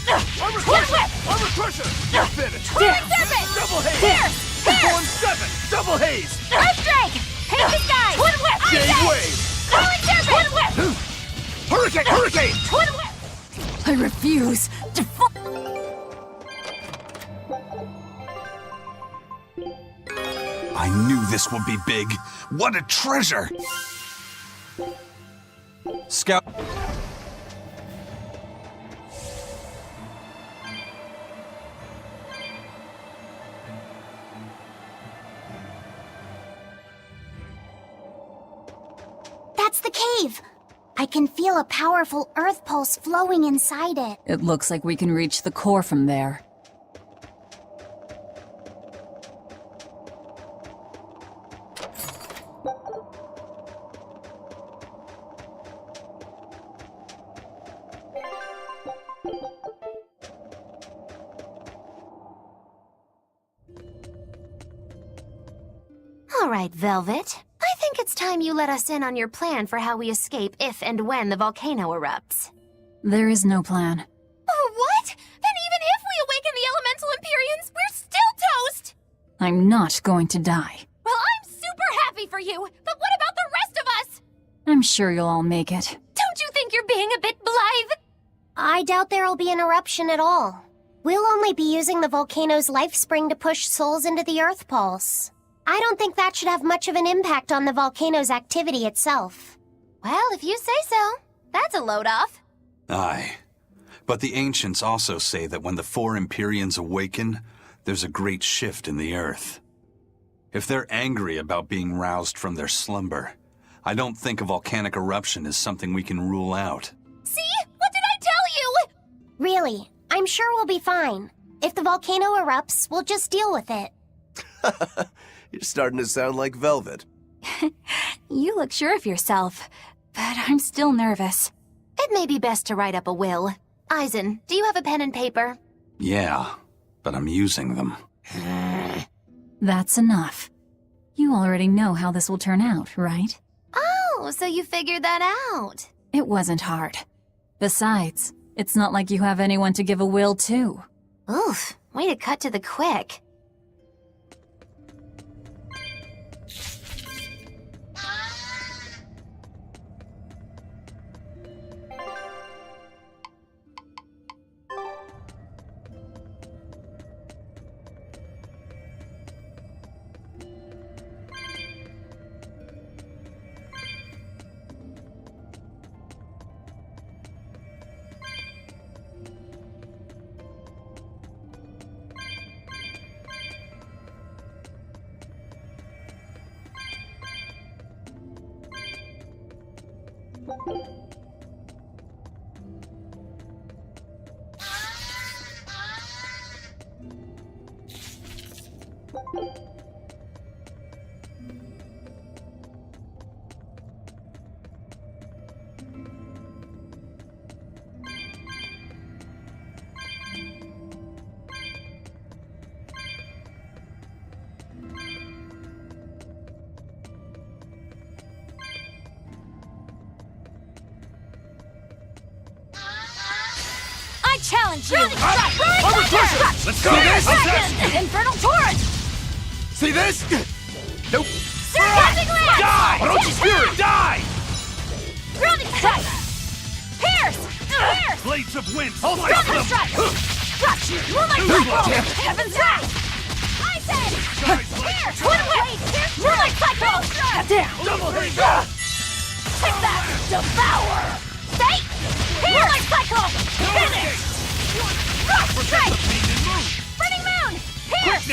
Armor Twin crusher! whip! Armor crusher! You're finished! Twirling serpent! Double haze! Pierce! Form Pierce! 7! Double haze! Earth drake! Take the skies! Twin whip! Jade Ice wave! Twirling serpent! Twin whip! Hurricane! Hurricane! Twin whip! I refuse to I knew this would be big. What a treasure! Scout. That's the cave! I can feel a powerful earth pulse flowing inside it. It looks like we can reach the core from there. All right, Velvet. I think it's time you let us in on your plan for how we escape if and when the volcano erupts. There is no plan. Oh, what? Then even if we awaken the Elemental Empyreans, we're still toast! I'm not going to die. Well, I'm super happy happy for you, but what about the rest of us? I'm sure you'll all make it. Don't you think you're being a bit blithe? I doubt there'll be an eruption at all. We'll only be using the volcano's life spring to push souls into the Earth Pulse. I don't think that should have much of an impact on the volcano's activity itself. Well, if you say so. That's a load off. Aye. But the ancients also say that when the four Empyreans awaken, there's a great shift in the Earth. If they're angry about being roused from their slumber, I don't think a volcanic eruption is something we can rule out. See? What did I tell you? Really, I'm sure we'll be fine. If the volcano erupts, we'll just deal with it. You're starting to sound like Velvet. You look sure of yourself, but I'm still nervous. It may be best to write up a will. Eisen, do you have a pen and paper? Yeah, but I'm using them. That's enough. You already know how this will turn out, right? Oh, so you figured that out. It wasn't hard. Besides, it's not like you have anyone to give a will to. Oof, way to cut to the quick. I challenge you! Let's go! Infernal Torrent! See this? Nope. Surprising Lance! Die! Orochi's Fury! Die! Grounding Strike! Pierce! Pierce! Blades of Wind! Grounding Strike! Crush! Moonlight Cycle! Heaven's Wrath! I said! Pierce! Twin Whip! Moonlight Cycle! Down! Double hit! Take that! Devour! Fate! Moonlight Cycle! Finish! Rock Strike! Burning Moon! Pierce!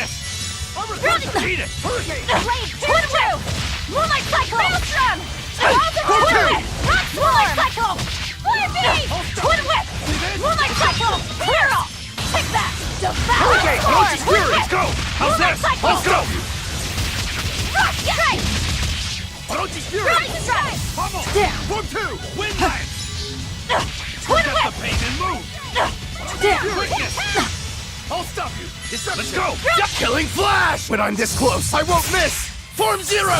Grounding Eat it! Hurricane! Blade! Twin Whip! Moonlight Cycle! Maelstrom! Twin Whip! Rock Moonlight Cycle! Fire Beam! Twin Whip! Moonlight Cycle! Hero! Take that! Devour! Hurricane! Orochi's Fury! Let's go! How's Moonlight this? Cycle! Let's go! Rock Strike! Orochi's Fury! Grounding Strike! Pummel! Down! Form 2! Wind Lance! Twin Get Whip! the pain and move! Down! Quickness! I'll stop you! Let's go! Ground- Killing Flash! When I'm this close, I won't miss! Form 0!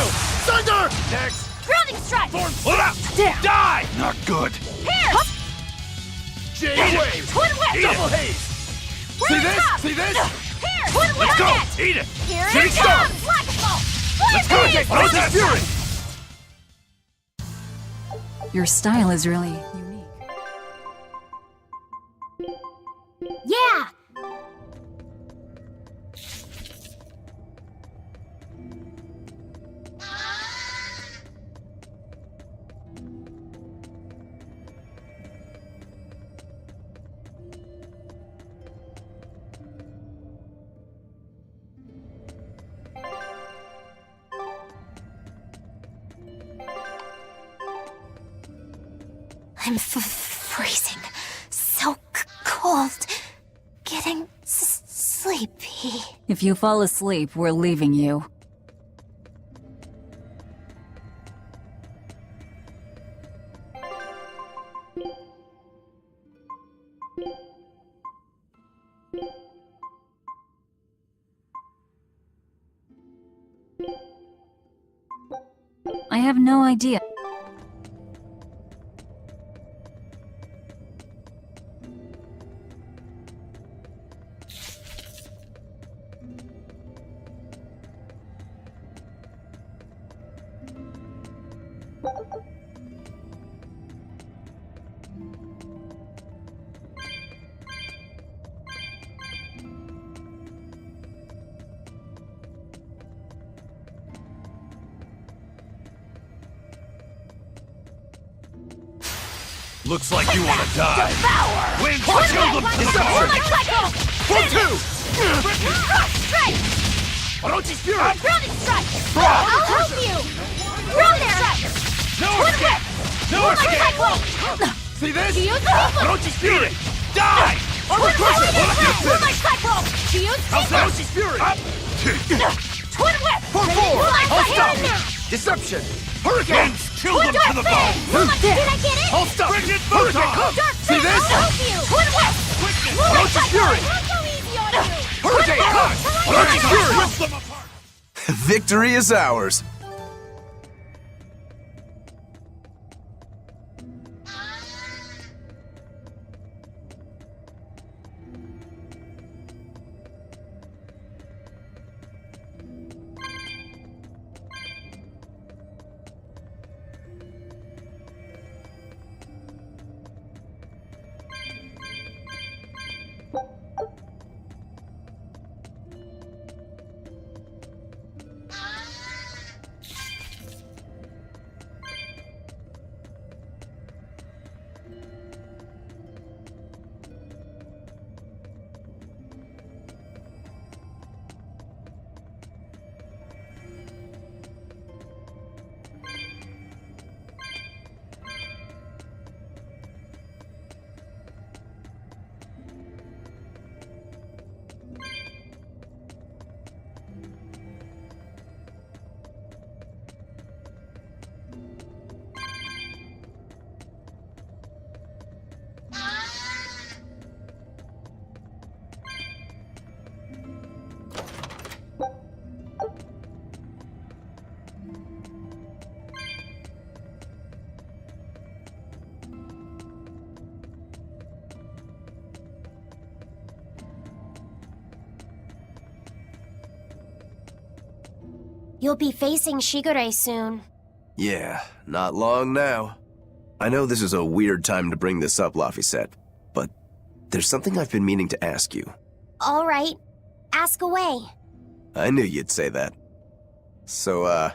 Thunder! Next! Grounding Strike! Form... Hold up! Down! Die! Not good! Pierce! J-Wave! Twin Whip! Double haze! See this? See this? Pierce! Twin Whip! Let's go! Net! Eat it! Here Shooting it star! comes! Blackfall! Let's go! Orochi's Fury! Your style is really unique. Yeah! I'm freezing. So cold. Getting sleepy. If you fall asleep, we're leaving you. I have no idea. Looks like you want to die. Devour! Wind, shield them to the bar. Form 2! Strike! Orochi's Fury! Grounded strike! Bra! I'll help you! Grounded strike! No escape! No escape! See this? Orochi's Fury! Die! Twin Orochi's my cycle! Orochi's Fury! Up! Twin whip! Form 4! Hold stop! Deception! Hurricane! Chill them to the bone! Did I get it? Hold stop! Hurricane! Dark See this? I'll help you! Twin whip! Orochi's Fury! Don't go easy on you! Hurricane! Orochi's Fury! Rip them apart! Victory is ours. You'll be facing Shigure soon. Yeah, not long now. I know this is a weird time to bring this up, Laphicet, but there's something I've been meaning to ask you. All right, ask away. I knew you'd say that. So,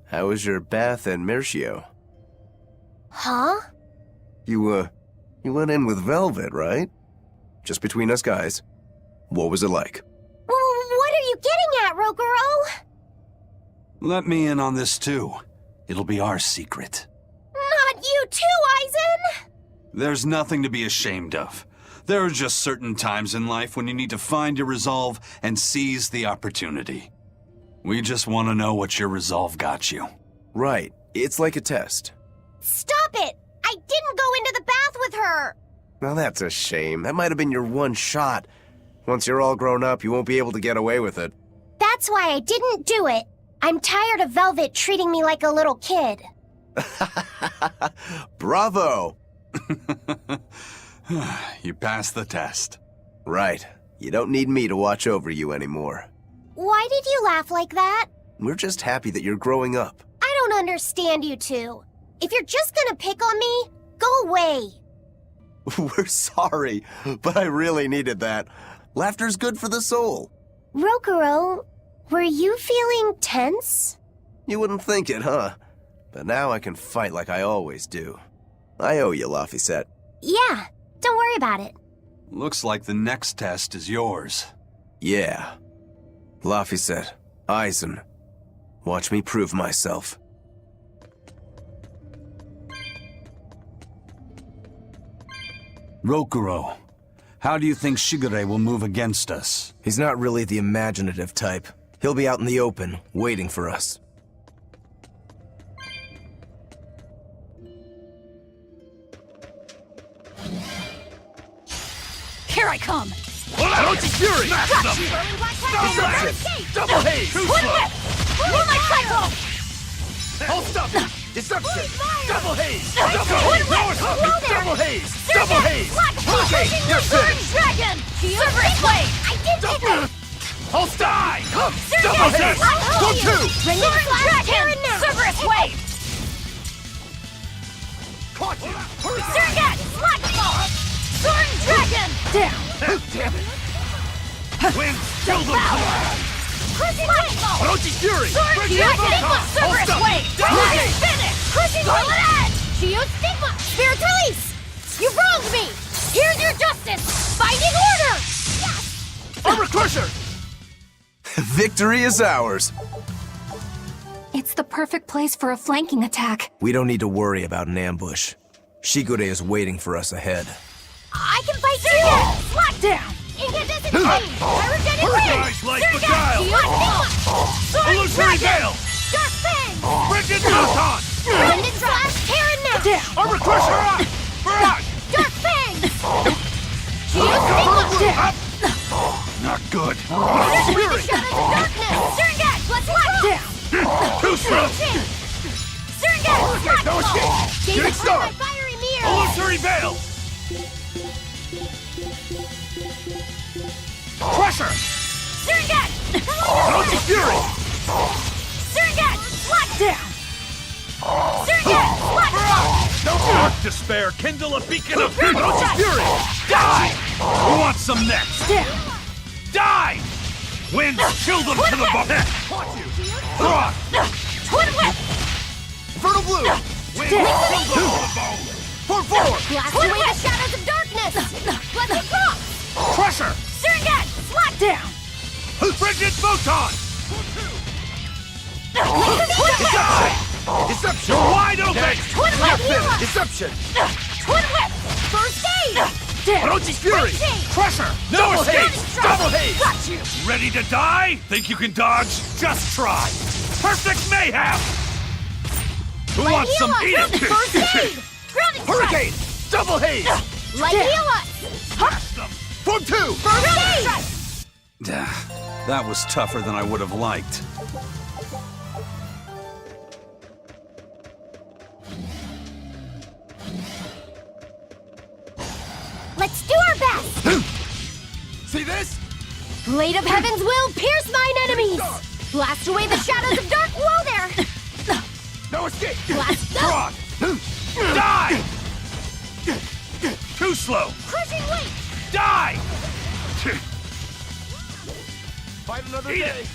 how was your bath in Mercio? Huh? You went in with Velvet, right? Just between us guys. What was it like? What are you getting at, Roguro? Let me in on this too. It'll be our secret. Not you too, Aizen! There's nothing to be ashamed of. There are just certain times in life when you need to find your resolve and seize the opportunity. We just want to know what your resolve got you. Right. It's like a test. Stop it! I didn't go into the bath with her! Now that's a shame. That might have been your one shot. Once you're all grown up, you won't be able to get away with it. That's why I didn't do it. I'm tired of Velvet treating me like a little kid. Bravo! You passed the test. Right. You don't need me to watch over you anymore. Why did you laugh like that? We're just happy that you're growing up. I don't understand you two. If you're just gonna pick on me, go away. We're sorry, but I really needed that. Laughter's good for the soul. Roguro, were you feeling tense? You wouldn't think it, huh? But now I can fight like I always do. I owe you, Laphicet. Yeah, don't worry about it. Looks like the next test is yours. Yeah. Laphicet, Aizen, watch me prove myself. Rokuro, how do you think Shigure will move against us? He's not really the imaginative type. He'll be out in the open, waiting for us. Here I come! Orochi's Fury! Deception! Double haze! Too slow! Moonlight cycle! Hold up! Deception! Double haze! Double haze! Double haze! Hurricane! You're finished! Dragon! Cerberus Wave! I did it! Hold die! Double haze! Go two! Dragon! Cerberus Wave! Caught you! Surgat! Black Ball! Sword Dragon! Damn it! Wind! Kill them! Crushing Black Ball! Orochi's Fury! Sword Dragon! Cerberus Wave! Hurricane! Finish! Crushing Bullet Edge! Shield Stigma! Spirit Release! You wronged me! Here's your justice! Binding order! Yes! Armor Crusher! Victory is ours! It's the perfect place for a flanking attack. We don't need to worry about an ambush. Shigure is waiting for us ahead. I can fight too! Slap down! Incandescent Flame! Pyrogenic Wind! Nice light beguile! Illusory Veil! Dark Fang! Frigid Photon! Blended Slash Terran Net! Down! Armor Crusher! Barrage! Dark Fang! Up! Not good. Fury! Shadows of Darkness! Sterngat! Let's lock down! Too slow! Sterngat! No escape! Get start! Fiery Mirror! Illusory Veil! Crusher! Sterngat! Orochi Fury! Sterngat! Lock down! Sterngat! Lock down! Dark despair, kindle a beacon of Orochi Fury! Die! Who wants some next? Die! Winds chill them to the bone! Throck! Twin Whip! Infernal Blue! Winds chill them to the bone! Form forward! Blast away the shadows of darkness! Let's rock! Crusher! Sterngat! Lock down! Frigid Photon! Die! Deception! You're wide open! Twin Whip! Heal us! Deception! Twin Whip! First aid! Orochi Fury! Crusher! No escape! Double haze! Got you! Ready to die? Think you can dodge? Just try! Perfect mayhem! Who Light wants heal some us! eat it? First aid! Grounding strike! Hurricane! Double haze! Light heal us! Form 2! First aid! That was tougher than I would have liked. Let's do our best! See this? Blade of Heaven's will pierce mine enemies! Blast away the shadows of dark. Whoa there! No escape! Blast them! Frog! Die! Too slow! Crushing weight! Die! Fight another day!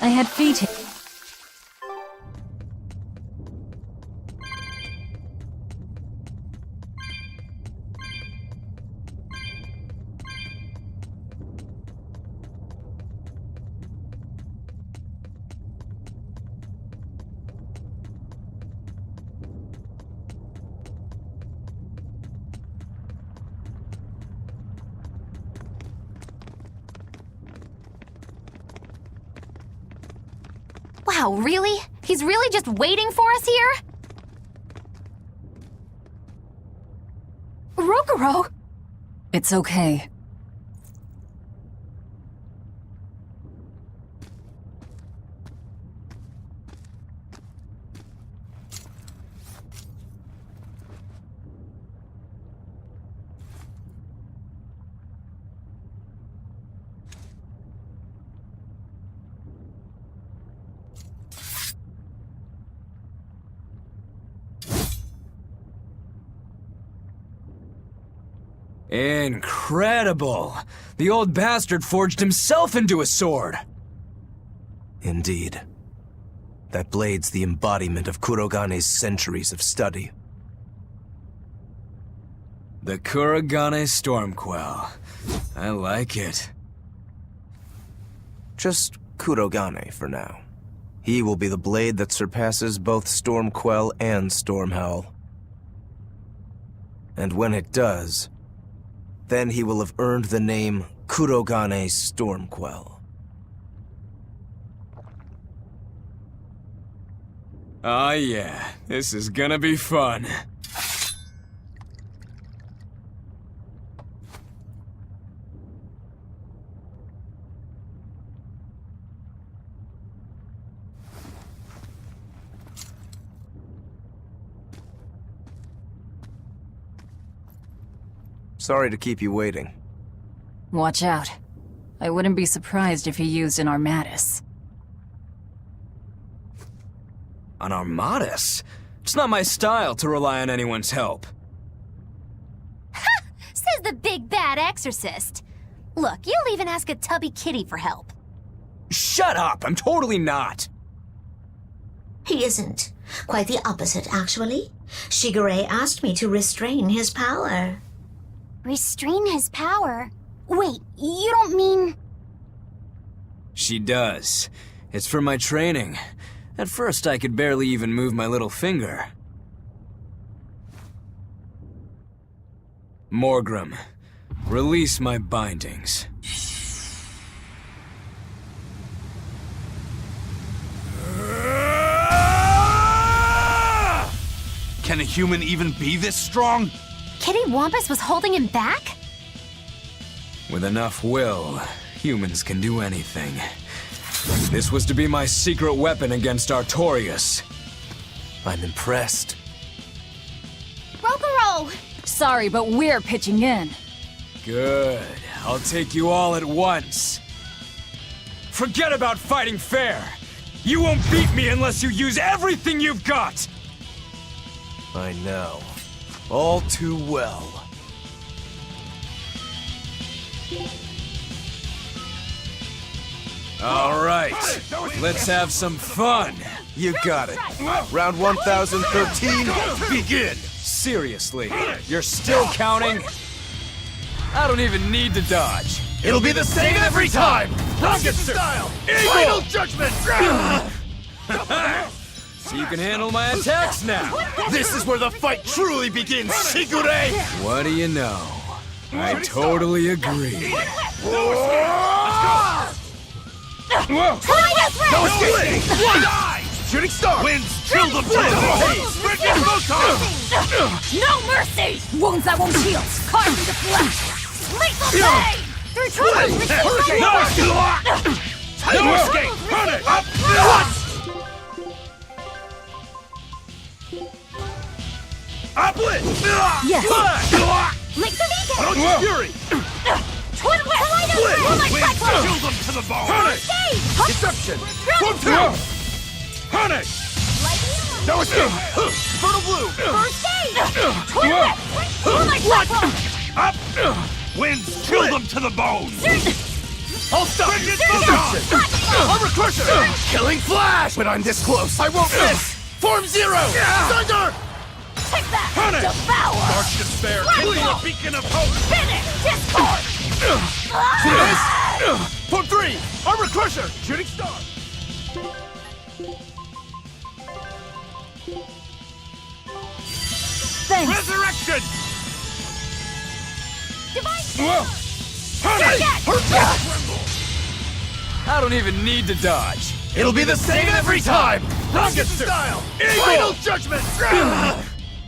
I had feet. Wow, really? He's really just waiting for us here? Rokuro! It's okay. Incredible! The old bastard forged himself into a sword! Indeed. That blade's the embodiment of Kurogane's centuries of study. The Kurogane Stormquell. I like it. Just Kurogane for now. He will be the blade that surpasses both Stormquell and Stormhowl. And when it does, then he will have earned the name Kurogane Stormquell. Oh yeah, this is gonna be fun. Sorry to keep you waiting. Watch out. I wouldn't be surprised if he used an Armatus. An Armatus? It's not my style to rely on anyone's help. Says the big bad exorcist. Look, you'll even ask a tubby kitty for help. Shut up! I'm totally not! He isn't. Quite the opposite, actually. Shigure asked me to restrain his power. Restrain his power? Wait, you don't mean... She does. It's for my training. At first, I could barely even move my little finger. Morgrim, release my bindings. Can a human even be this strong? Kitty Wampus was holding him back? With enough will, humans can do anything. This was to be my secret weapon against Artorias. I'm impressed. Rokuro! Sorry, but we're pitching in. Good. I'll take you all at once. Forget about fighting fair! You won't beat me unless you use everything you've got! I know. All too well. All right, let's have some fun. You got it. Round 1013, begin! Seriously, you're still counting? I don't even need to dodge. It'll be the same every time! Rocket style! Final judgment! So you can handle my attacks now. This is where the fight truly begins, Shigure! What do you know? I totally agree. Whoa! No escape! Die! Shooting star! Winds chill them to the base! Freaking photon! No mercy! Wounds that won't heal! Carve into flesh! Lethal pain! Through trouble! No escape! Run it! Up! Uplit! Yes! Lick the beacon! Don't fury! Twin Winds chill them to the bone! Punish! Deception! Form 2! Punish! No escape! Fertile blue! First aid! Twin whip! Up! Winds chill them to the bone! I'll stop you! Armor crusher! Killing flash! When I'm this close, I won't miss! Form 0! Thunder! Take that! Punish! Devour! Dark despair! Killing a beacon of hope! Finish! Discord! Form 3! Armor crusher! Shooting star! Thanks! Resurrection! Divine! I don't even need to dodge. It'll be the same every time! Rocket style! Final judgment!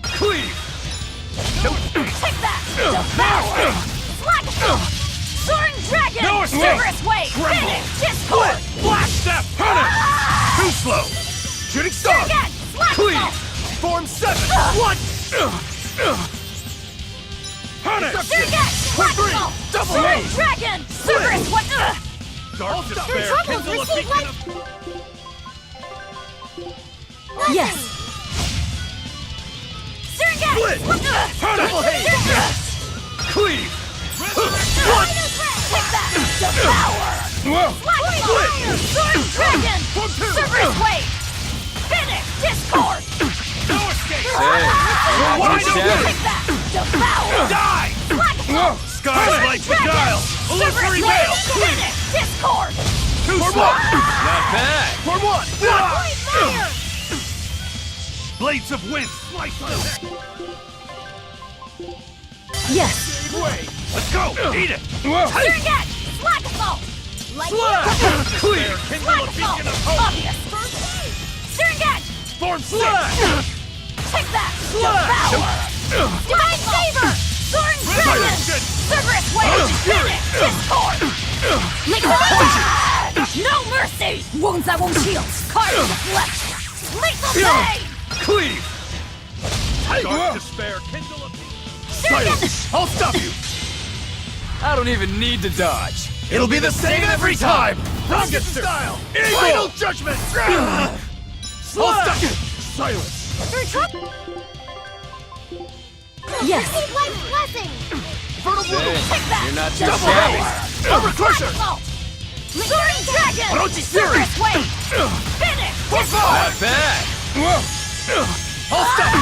Cleave! Take that! Devour! Slack! Soaring dragon! No escape! Rigorous wave! Tremble! Finish! Discord! Flash step! Punish! Too slow! Shooting star! Again! Slack! Cleave! Form 7! What? Punish! Again! Form Slack! 3! Double Soaring A! dragon! Rigorous what? Dark despair! Through trouble! Kindle a Receive beacon light! of... Yes! Surrogate! Double haze! Cleave! What? Take that! Devour! Split! Soaring dragon! Cerberus wave! Finish! Discord! No escape! Wide open! Take that! Devour! Die! Skies like the dial! Illusory veil! Finish! Discord! Too slow! Not bad. Form 1! Fire! Blades of wind slice on the Yes! way! Let's go! Eat it! Surrogate! Slack assault! Slash! Clear! Kindle a beacon of hope! Obvious! First aid! Surrogate! Form slash! Take that! Devour! Divine favor! Soaring dragon! Cerberus wave! Finish! Discord! Lick the No mercy! Wounds that won't heal! Carve the flesh! Lethal pain! Cleave! Dark despair! Kindle a beacon! Surrogate! I'll stop you! I don't even need to dodge. It'll be the same every time! Rocket style! Eagle! Final judgment! Hold stuck! Silence! Yes! Blessing! Fertile Bloom! Take that! You're not too Double shabby. haze! Armor Crusher! Soaring Dragon! Orochi Fury! Finish! Force Not Five! bad. Hold stuck!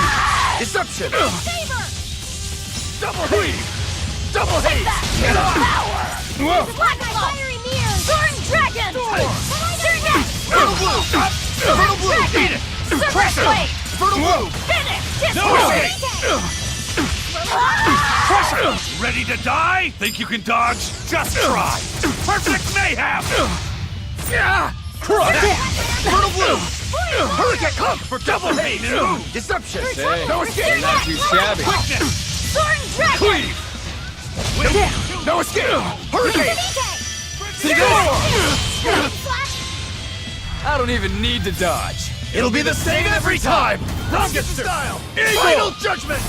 Deception! Saber! Double Heave! Double Haze! Black Fiery Mirror! Soaring Dragon! Sernet! Fertile Bloom! Fertile Bloom! Eat it! Pressure! Fertile Bloom! Finish! No escape! Pressure! Ready to die? Think you can dodge? Just try! Perfect mayhem! Crush! Fertile Bloom! Hurricane! Come for double haze! Move! Deception! Hey, No escape! not too shabby. Quickness! Soaring Dragon! Cleave! No escape! Hurricane! I don't even need to dodge. It'll be the same every time! Rocket style! Eagle! Final judgment!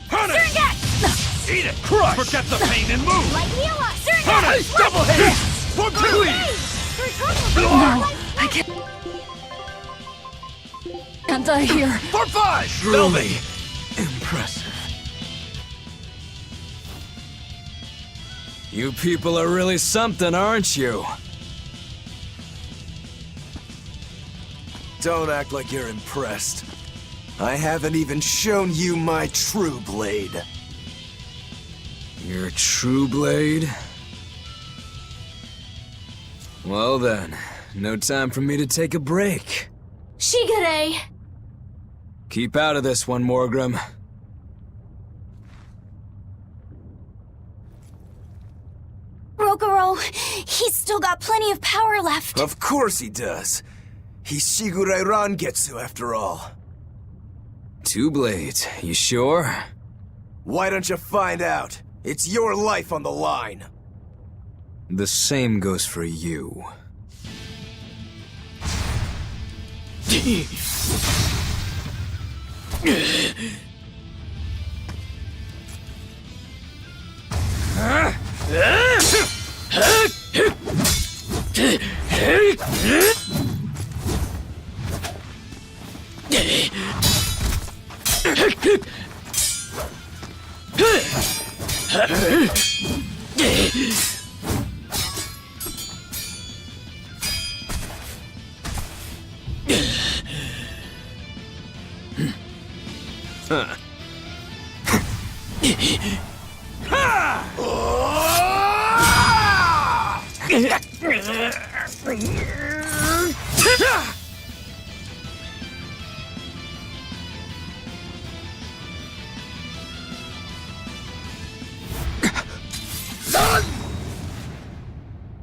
Punish! Eat it! Crush! Forget the pain and move! Punish! Double hit! For cleave! No, I can't. Can't die here. For five! Truly impressive. You people are really something, aren't you? Don't act like you're impressed. I haven't even shown you my true blade. Your true blade? Well then, no time for me to take a break. Shigure! Keep out of this one, Morgrim. Rokuro, he's still got plenty of power left. Of course he does. He's Shigure Rangetsu after all. 2 blades, you sure? Why don't you find out? It's your life on the line. The same goes for you.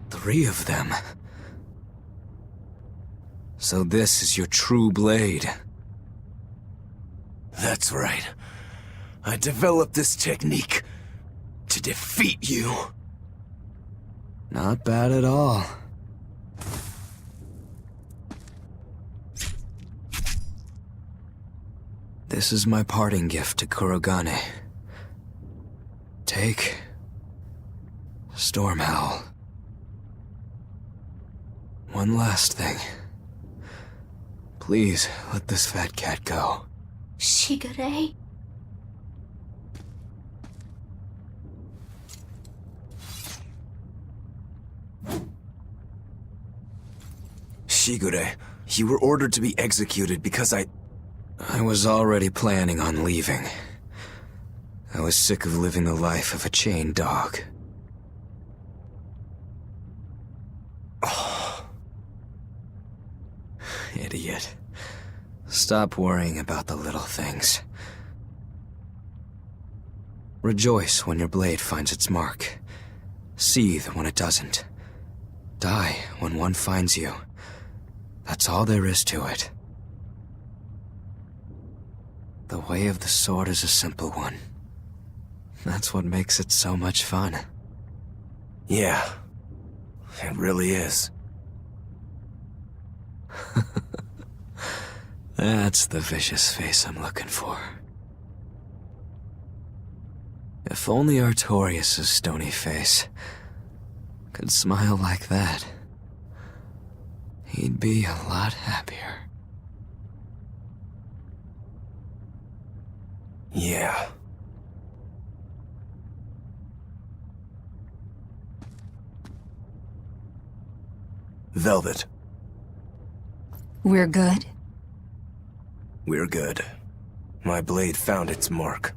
Three of them. So this is your true blade. That's right. I developed this technique to defeat you. Not bad at all. This is my parting gift to Kurogane. Take Stormhowl. One last thing. Please let this fat cat go. Shigure? Shigure, you were ordered to be executed because I was already planning on leaving. I was sick of living the life of a chained dog. Oh. Idiot. Stop worrying about the little things. Rejoice when your blade finds its mark. Seethe when it doesn't. Die when one finds you. That's all there is to it. The way of the sword is a simple one. That's what makes it so much fun. Yeah, it really is. That's the vicious face I'm looking for. If only Artorias' stony face could smile like that, he'd be a lot happier. Yeah. Velvet. We're good? We're good. My blade found its mark.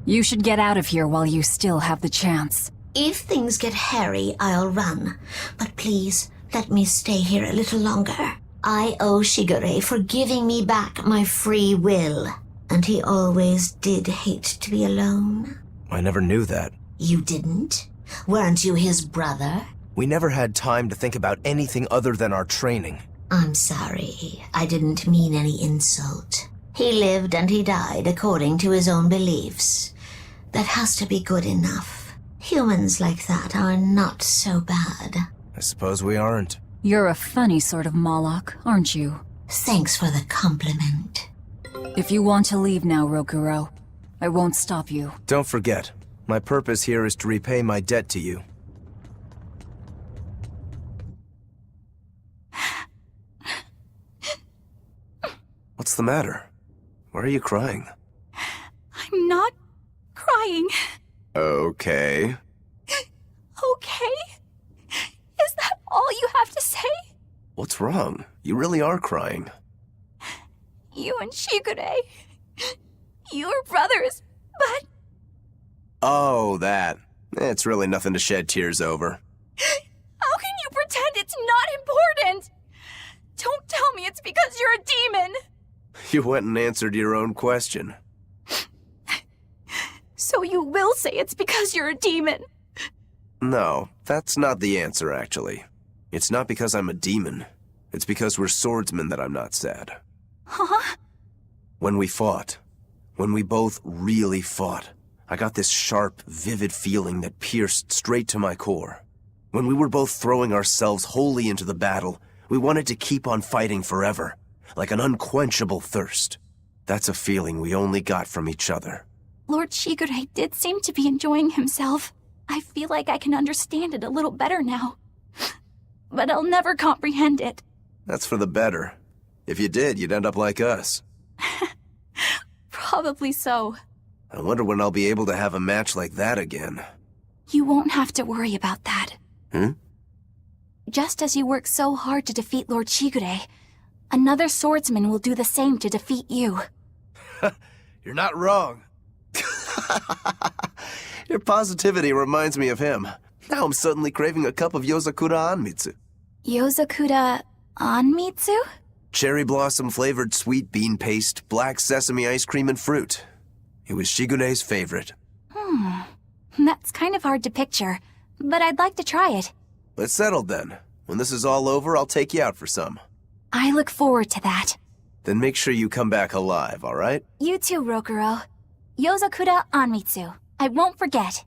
You should get out of here while you still have the chance. If things get hairy, I'll run. But please, let me stay here a little longer. I owe Shigure for giving me back my free will. And he always did hate to be alone. I never knew that. You didn't? Weren't you his brother? We never had time to think about anything other than our training. I'm sorry. I didn't mean any insult. He lived and he died according to his own beliefs. That has to be good enough. Humans like that are not so bad. I suppose we aren't. You're a funny sort of Moloch, aren't you? Thanks for the compliment. If you want to leave now, Rokuro, I won't stop you. Don't forget, my purpose here is to repay my debt to you. What's the matter? Why are you crying? I'm not crying. Okay. Okay? Is that all you have to say? What's wrong? You really are crying. You and Shigure. You were brothers, but... Oh, that. It's really nothing to shed tears over. How can you pretend it's not important? Don't tell me it's because you're a demon. You went and answered your own question. So you will say it's because you're a demon. No, that's not the answer, actually. It's not because I'm a demon. It's because we're swordsmen that I'm not sad. Huh? When we fought, when we both really fought, I got this sharp, vivid feeling that pierced straight to my core. When we were both throwing ourselves wholly into the battle, we wanted to keep on fighting forever, like an unquenchable thirst. That's a feeling we only got from each other. Lord Shigure did seem to be enjoying himself. I feel like I can understand it a little better now. But I'll never comprehend it. That's for the better. If you did, you'd end up like us. Probably so. I wonder when I'll be able to have a match like that again. You won't have to worry about that. Just as you work so hard to defeat Lord Shigure, another swordsman will do the same to defeat you. You're not wrong. Your positivity reminds me of him. Now I'm suddenly craving a cup of Yozakura Anmitsu. Yozakura Anmitsu? Cherry blossom flavored sweet bean paste, black sesame ice cream, and fruit. It was Shigure's favorite. That's kind of hard to picture, but I'd like to try it. It's settled then. When this is all over, I'll take you out for some. I look forward to that. Then make sure you come back alive, all right? You too, Rokuro. Yozakura Anmitsu. I won't forget.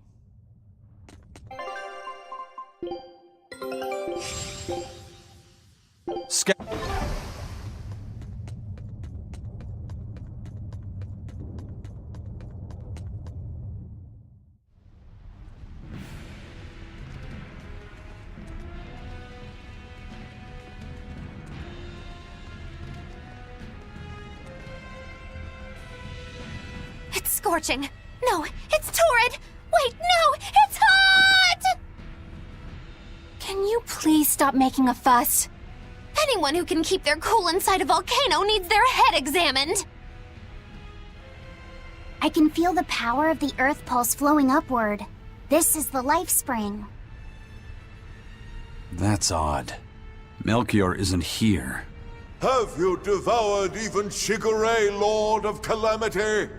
It's scorching. No, it's torrid. Wait, no, it's hot! Can you please stop making a fuss? Anyone who can keep their cool inside a volcano needs their head examined. I can feel the power of the earth pulse flowing upward. This is the life spring. That's odd. Melchior isn't here. Have you devoured even Shigure, Lord of Calamity?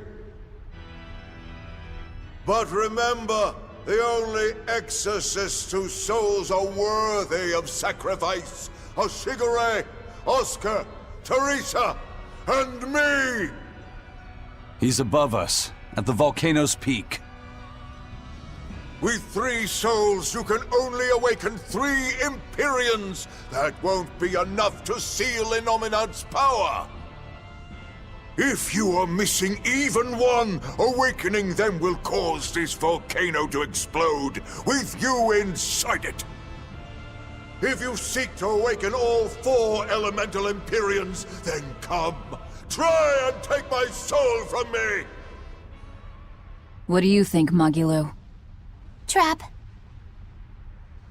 But remember, the only exorcists whose souls are worthy of sacrifice are Shigure, Oscar, Teresa, and me! He's above us, at the volcano's peak. With 3 souls, you can only awaken 3 Empyreans. That won't be enough to seal Innominat's power. If you are missing even one, awakening them will cause this volcano to explode, with you inside it. If you seek to awaken all 4 elemental Empyreans, then come. Try and take my soul from me! What do you think, Magilo? Trap.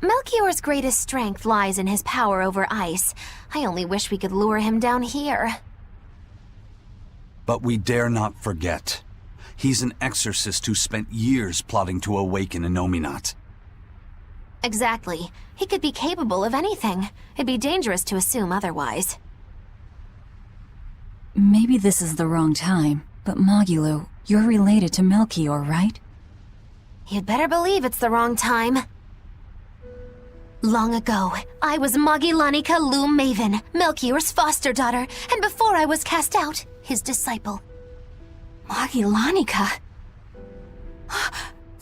Melchior's greatest strength lies in his power over ice. I only wish we could lure him down here. But we dare not forget. He's an exorcist who spent years plotting to awaken Innominat. Exactly. He could be capable of anything. It'd be dangerous to assume otherwise. Maybe this is the wrong time, but Magilo, you're related to Melchior, right? You'd better believe it's the wrong time. Long ago, I was Magilanica Loom Maven, Melchior's foster daughter, and before I was cast out, his disciple. Magilanica?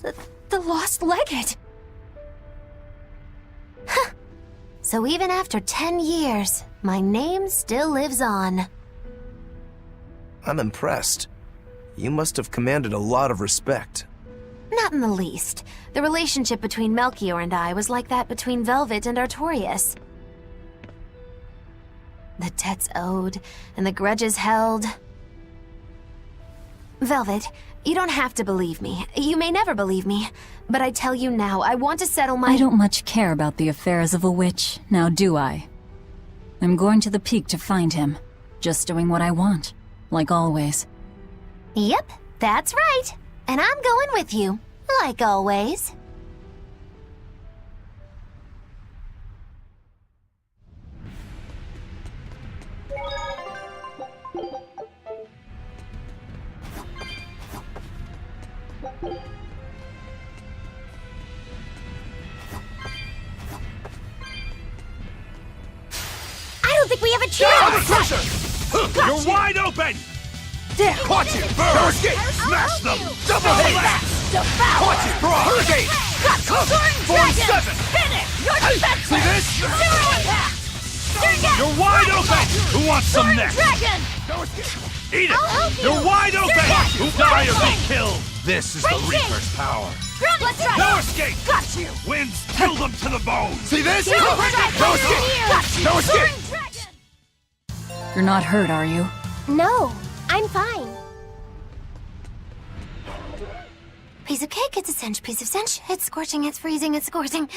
the lost legate. Huh. So even after 10 years, my name still lives on. I'm impressed. You must have commanded a lot of respect. Not in the least. The relationship between Melchior and I was like that between Velvet and Artorias. The debts owed, and the grudges held. Velvet, you don't have to believe me. You may never believe me. But I tell you now, I want to settle my— I don't much care about the affairs of a witch, now do I? I'm going to the peak to find him. Just doing what I want, like always. Yep, that's right. And I'm going with you, like always. I don't think we have a chance! You're wide open! There! Caught you! No escape! Smash them! Double hit! Caught you! For a hurricane! Form 7! Hit it! Your defense! See this? Zero impact! You're wide open! Who wants some next? Dragon! Eat I'll help it! you. You're wide open! Who die or be killed? This is the Break in. Reaper's power. Let's try. No escape! Got you! Winds kill them to the bone! See this? No No escape! No escape! You're not hurt, are you? No, I'm fine. Piece of cake, it's a cinch. Piece of cinch, it's scorching, it's freezing, it's scorching.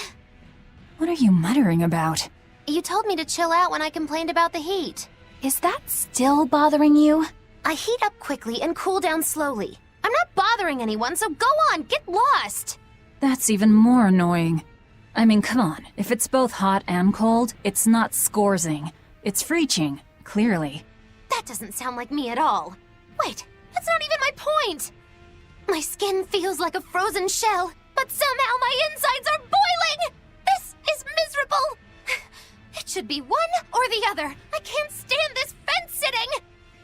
What are you muttering about? You told me to chill out when I complained about the heat. Is that still bothering you? I heat up quickly and cool down slowly. I'm not bothering anyone, so go on, get lost! That's even more annoying. I mean, come on. If it's both hot and cold, it's not scorzing. It's freeching, clearly. That doesn't sound like me at all. Wait, that's not even my point! My skin feels like a frozen shell, but somehow my insides are boiling! This is miserable! It should be one or the other. I can't stand this fence-sitting!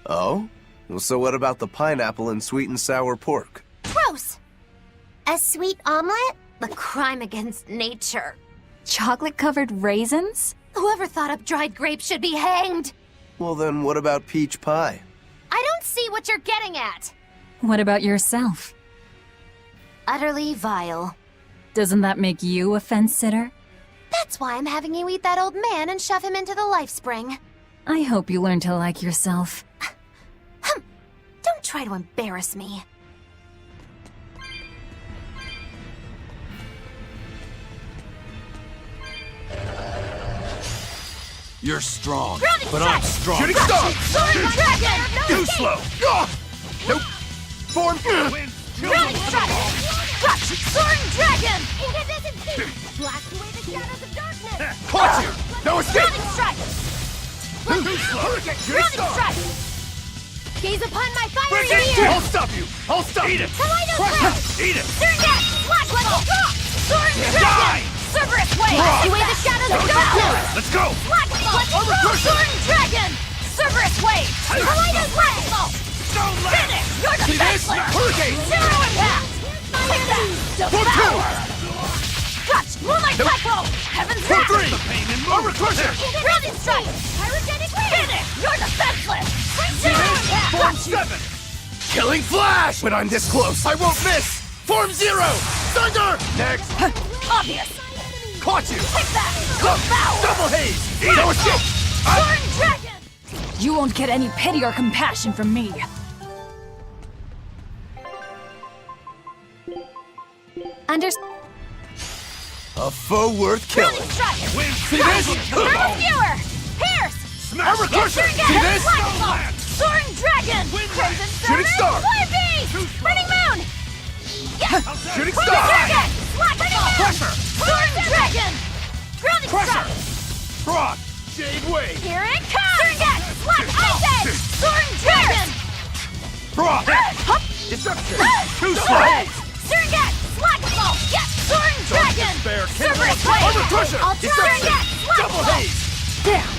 Oh? Well, so what about the pineapple and sweet and sour pork? Gross! A sweet omelet? A crime against nature. Chocolate-covered raisins? Whoever thought up dried grapes should be hanged! Well then, what about peach pie? I don't see what you're getting at! What about yourself? Utterly vile. Doesn't that make you a fence-sitter? That's why I'm having you eat that old man and shove him into the life spring. I hope you learn to like yourself. Don't try to embarrass me. You're strong, Grounded but strike. I'm strong. Shooting star! Soaring dragon! Too slow! Nope! Form! Grounding strike! Got you! Soaring dragon! Incandescent beam! Blast away the shadows of darkness! Caught you! No escape! Grounding strike! Too slow! Shooting Grounding star! strike! Gaze upon my fiery Break it! ear! I'll stop you! I'll stop you! Eat it! Kaleido blast! Eat it! Searing gas! Flash level! Soaring dragon! Die! Cerberus wave! Blast away the shadows of darkness! Let's go! Flash level! Overcrush it! Soaring dragon! Cerberus wave! Kaleidoscope! Flagpole! Finish! You're See this? defenseless! Hurricane! Zero impact! Take that! Devour! Touch! Moonlight Cyclone! Heaven's For Wrath! 3! Armor Crusher! Brilliant Strike! Pyrogenic Wave! Finish! You're defenseless! Zero impact! Form 7! Killing Flash! When I'm this close, I won't miss! Form 0! Thunder! Next! Obvious! Caught you! Take that! Look! Devour! Double haze! No escape! Soaring Dragon! You won't get any pity or compassion from me. A foe worth killing! Brilliant Strike! See this? Thermal Skewer! Pierce! Armor Crusher! See this? Soaring Dragon! Crimson Shooting Star! Flame Beast! Burning Moon! Shooting Crimson Star! Dragon! Burning Moon! Pressure! Soaring Dragon! Grounding Pressure! Strike! Proc! Jade Wave! Here it comes! Surget! Slack Ice Edge! Soaring Dragon! Proc! Hup! Deception! Too slow! Surget! Slack Ball! Yes! Soaring Dragon! Spare Cerberus Armor Wave! Crusher! I'll try Deception! Surget! Slack Double Ball! haze! Down!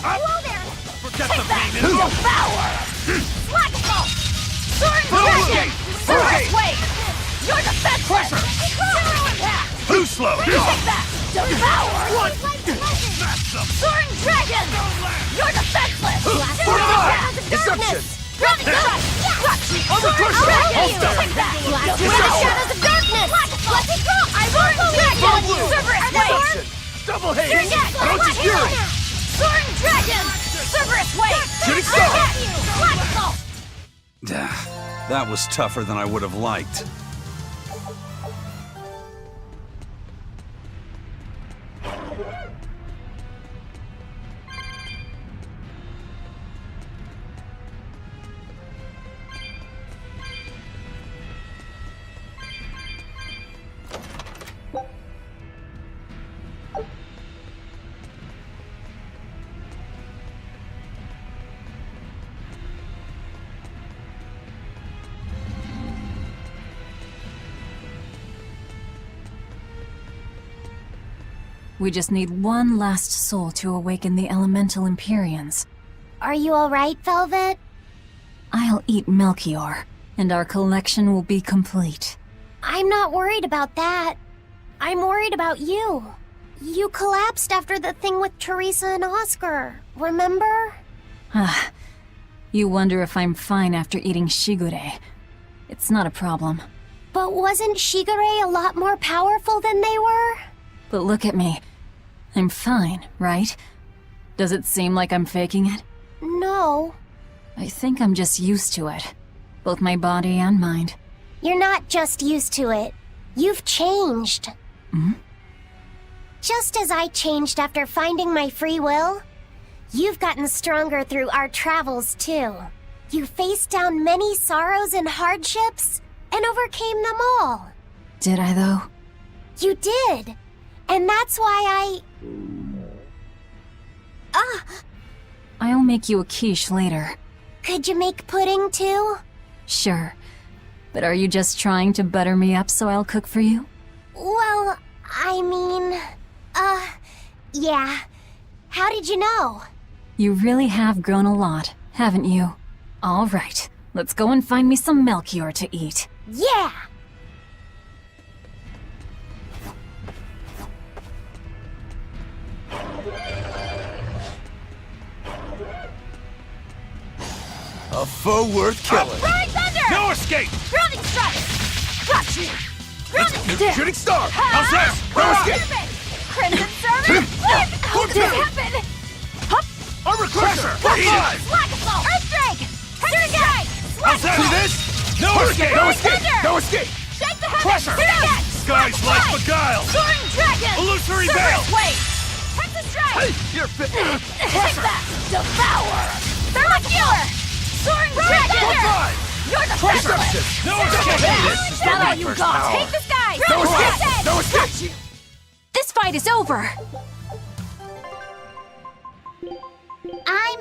Hello there! Forget Take the that! pain and move! Devour! Slack Ball! Soaring Hurricane! Dragon! Cerberus Hurricane! Wave! You're defenseless! Pressure! Zero impact! Too slow! Take that! Devour! What? Smash them! Soaring Dragon! You're defenseless! For Zero five! impact! Deception! Grounding Strike! Armor Crusher! Hold still! Take that! Blast away the Devour! shadows of darkness! Let it go! Soaring Dragon! Blue! Cerberus Wave! Double haze! Surget! Roach's Fury! Soaring Dragon! Cerberus Wave! Shooting Star! Flagpole! That was tougher than I would have liked. We just need one last soul to awaken the elemental Empyreans. Are you alright, Velvet? I'll eat Melchior, and our collection will be complete. I'm not worried about that. I'm worried about you. You collapsed after the thing with Teresa and Oscar, remember? Ah, you wonder if I'm fine after eating Shigure. It's not a problem. But wasn't Shigure a lot more powerful than they were? But look at me. I'm fine, right? Does it seem like I'm faking it? No. I think I'm just used to it. Both my body and mind. You're not just used to it. You've changed. Hmm? Just as I changed after finding my free will, you've gotten stronger through our travels too. You faced down many sorrows and hardships, and overcame them all. Did I, though? You did. And that's why I'll make you a quiche later. Could you make pudding too? Sure. But are you just trying to butter me up so I'll cook for you? Well, I mean, yeah. How did you know? You really have grown a lot, haven't you? All right, let's go and find me some Melchior to eat. Yeah! A foe worth killing! Bright Thunder! No escape! Grounding Strike! Got you! Grounding Shooting Star! How's that? No escape! Crimson Servant! How did this happen? Hup! Armor Crusher! Eat it! Flagpole! Earthdrake! Surget! How's that? See this? No escape! No escape! No escape! Shake the heavens! Pressure! Surget! Skies like beguile! Soaring Dragon! Illusory Veil! Cerberus Wave! Texas Strike! Hey, you're fit! Take that! Devour! Thermal Skewer! Soaring Dragon! You're the Deception! No escape! Is that all you got? Take the skies! No escape! No escape! This fight is over! I'm...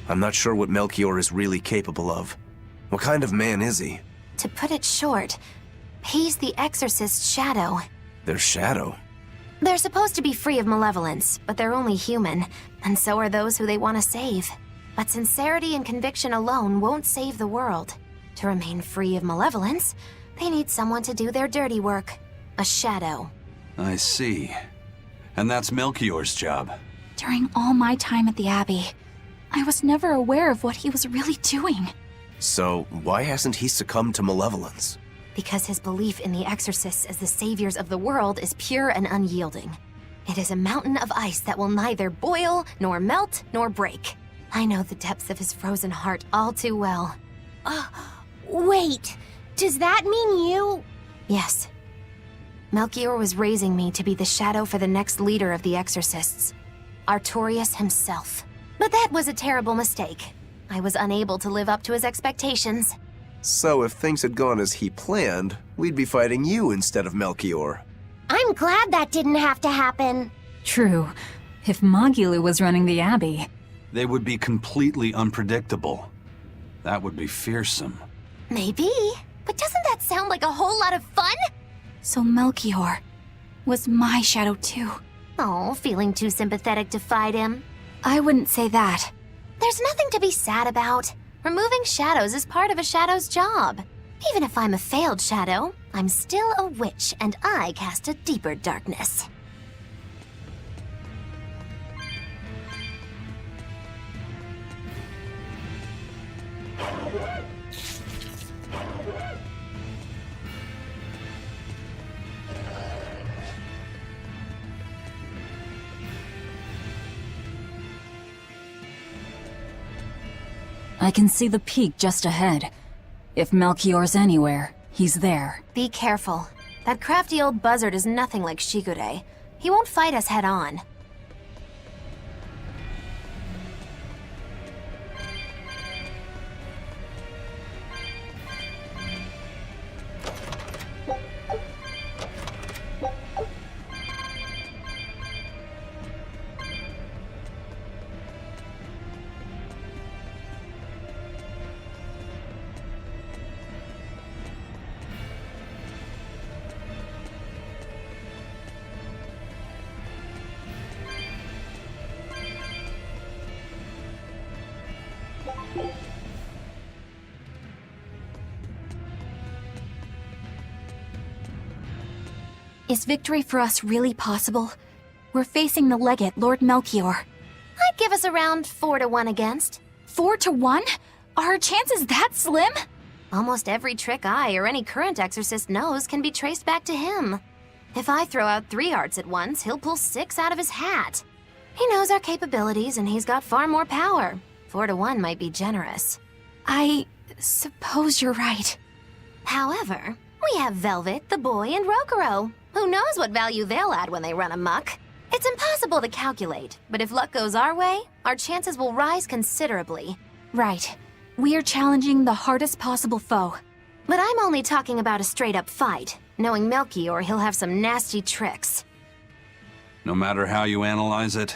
I'm not sure what Melchior is really capable of. What kind of man is he? To put it short, he's the Exorcist's shadow. Their shadow? They're supposed to be free of malevolence, but they're only human, and so are those who they want to save. But sincerity and conviction alone won't save the world. To remain free of malevolence, they need someone to do their dirty work. A shadow. I see. And that's Melchior's job. During all my time at the Abbey, I was never aware of what he was really doing. So, why hasn't he succumbed to malevolence? Because his belief in the exorcists as the saviors of the world is pure and unyielding. It is a mountain of ice that will neither boil, nor melt, nor break. I know the depths of his frozen heart all too well. Wait, does that mean you... Yes. Melchior was raising me to be the shadow for the next leader of the exorcists. Artorius himself. But that was a terrible mistake. I was unable to live up to his expectations. So if things had gone as he planned, we'd be fighting you instead of Melchior. I'm glad that didn't have to happen. True. If Magilou was running the Abbey... They would be completely unpredictable. That would be fearsome. Maybe, but doesn't that sound like a whole lot of fun? So Melchior was my shadow too. Oh, feeling too sympathetic to fight him? I wouldn't say that. There's nothing to be sad about. Removing shadows is part of a shadow's job. Even if I'm a failed shadow, I'm still a witch, and I cast a deeper darkness. I can see the peak just ahead. If Melchior's anywhere, he's there. Be careful. That crafty old buzzard is nothing like Shigure. He won't fight us head on. Is victory for us really possible? We're facing the legate, Lord Melchior. I'd give us around 4-1 against. 4-1? Are our chances that slim? Almost every trick I or any current exorcist knows can be traced back to him. If I throw out 3 hearts at once, he'll pull 6 out of his hat. He knows our capabilities and he's got far more power. 4-1 might be generous. I suppose you're right. However, we have Velvet, the boy, and Rokuro. Who knows what value they'll add when they run amok? It's impossible to calculate, but if luck goes our way, our chances will rise considerably. Right. We're challenging the hardest possible foe. But I'm only talking about a straight-up fight. Knowing Melchior, he'll have some nasty tricks. No matter how you analyze it,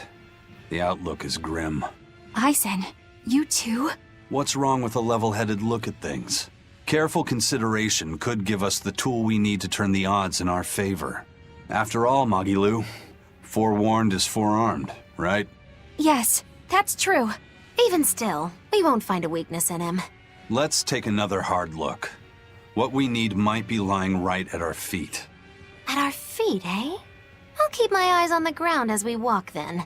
the outlook is grim. Eisen, you too? What's wrong with a level-headed look at things? Careful consideration could give us the tool we need to turn the odds in our favor. After all, Magilou, forewarned is forearmed, right? Yes, that's true. Even still, we won't find a weakness in him. Let's take another hard look. What we need might be lying right at our feet. At our feet, eh? I'll keep my eyes on the ground as we walk then.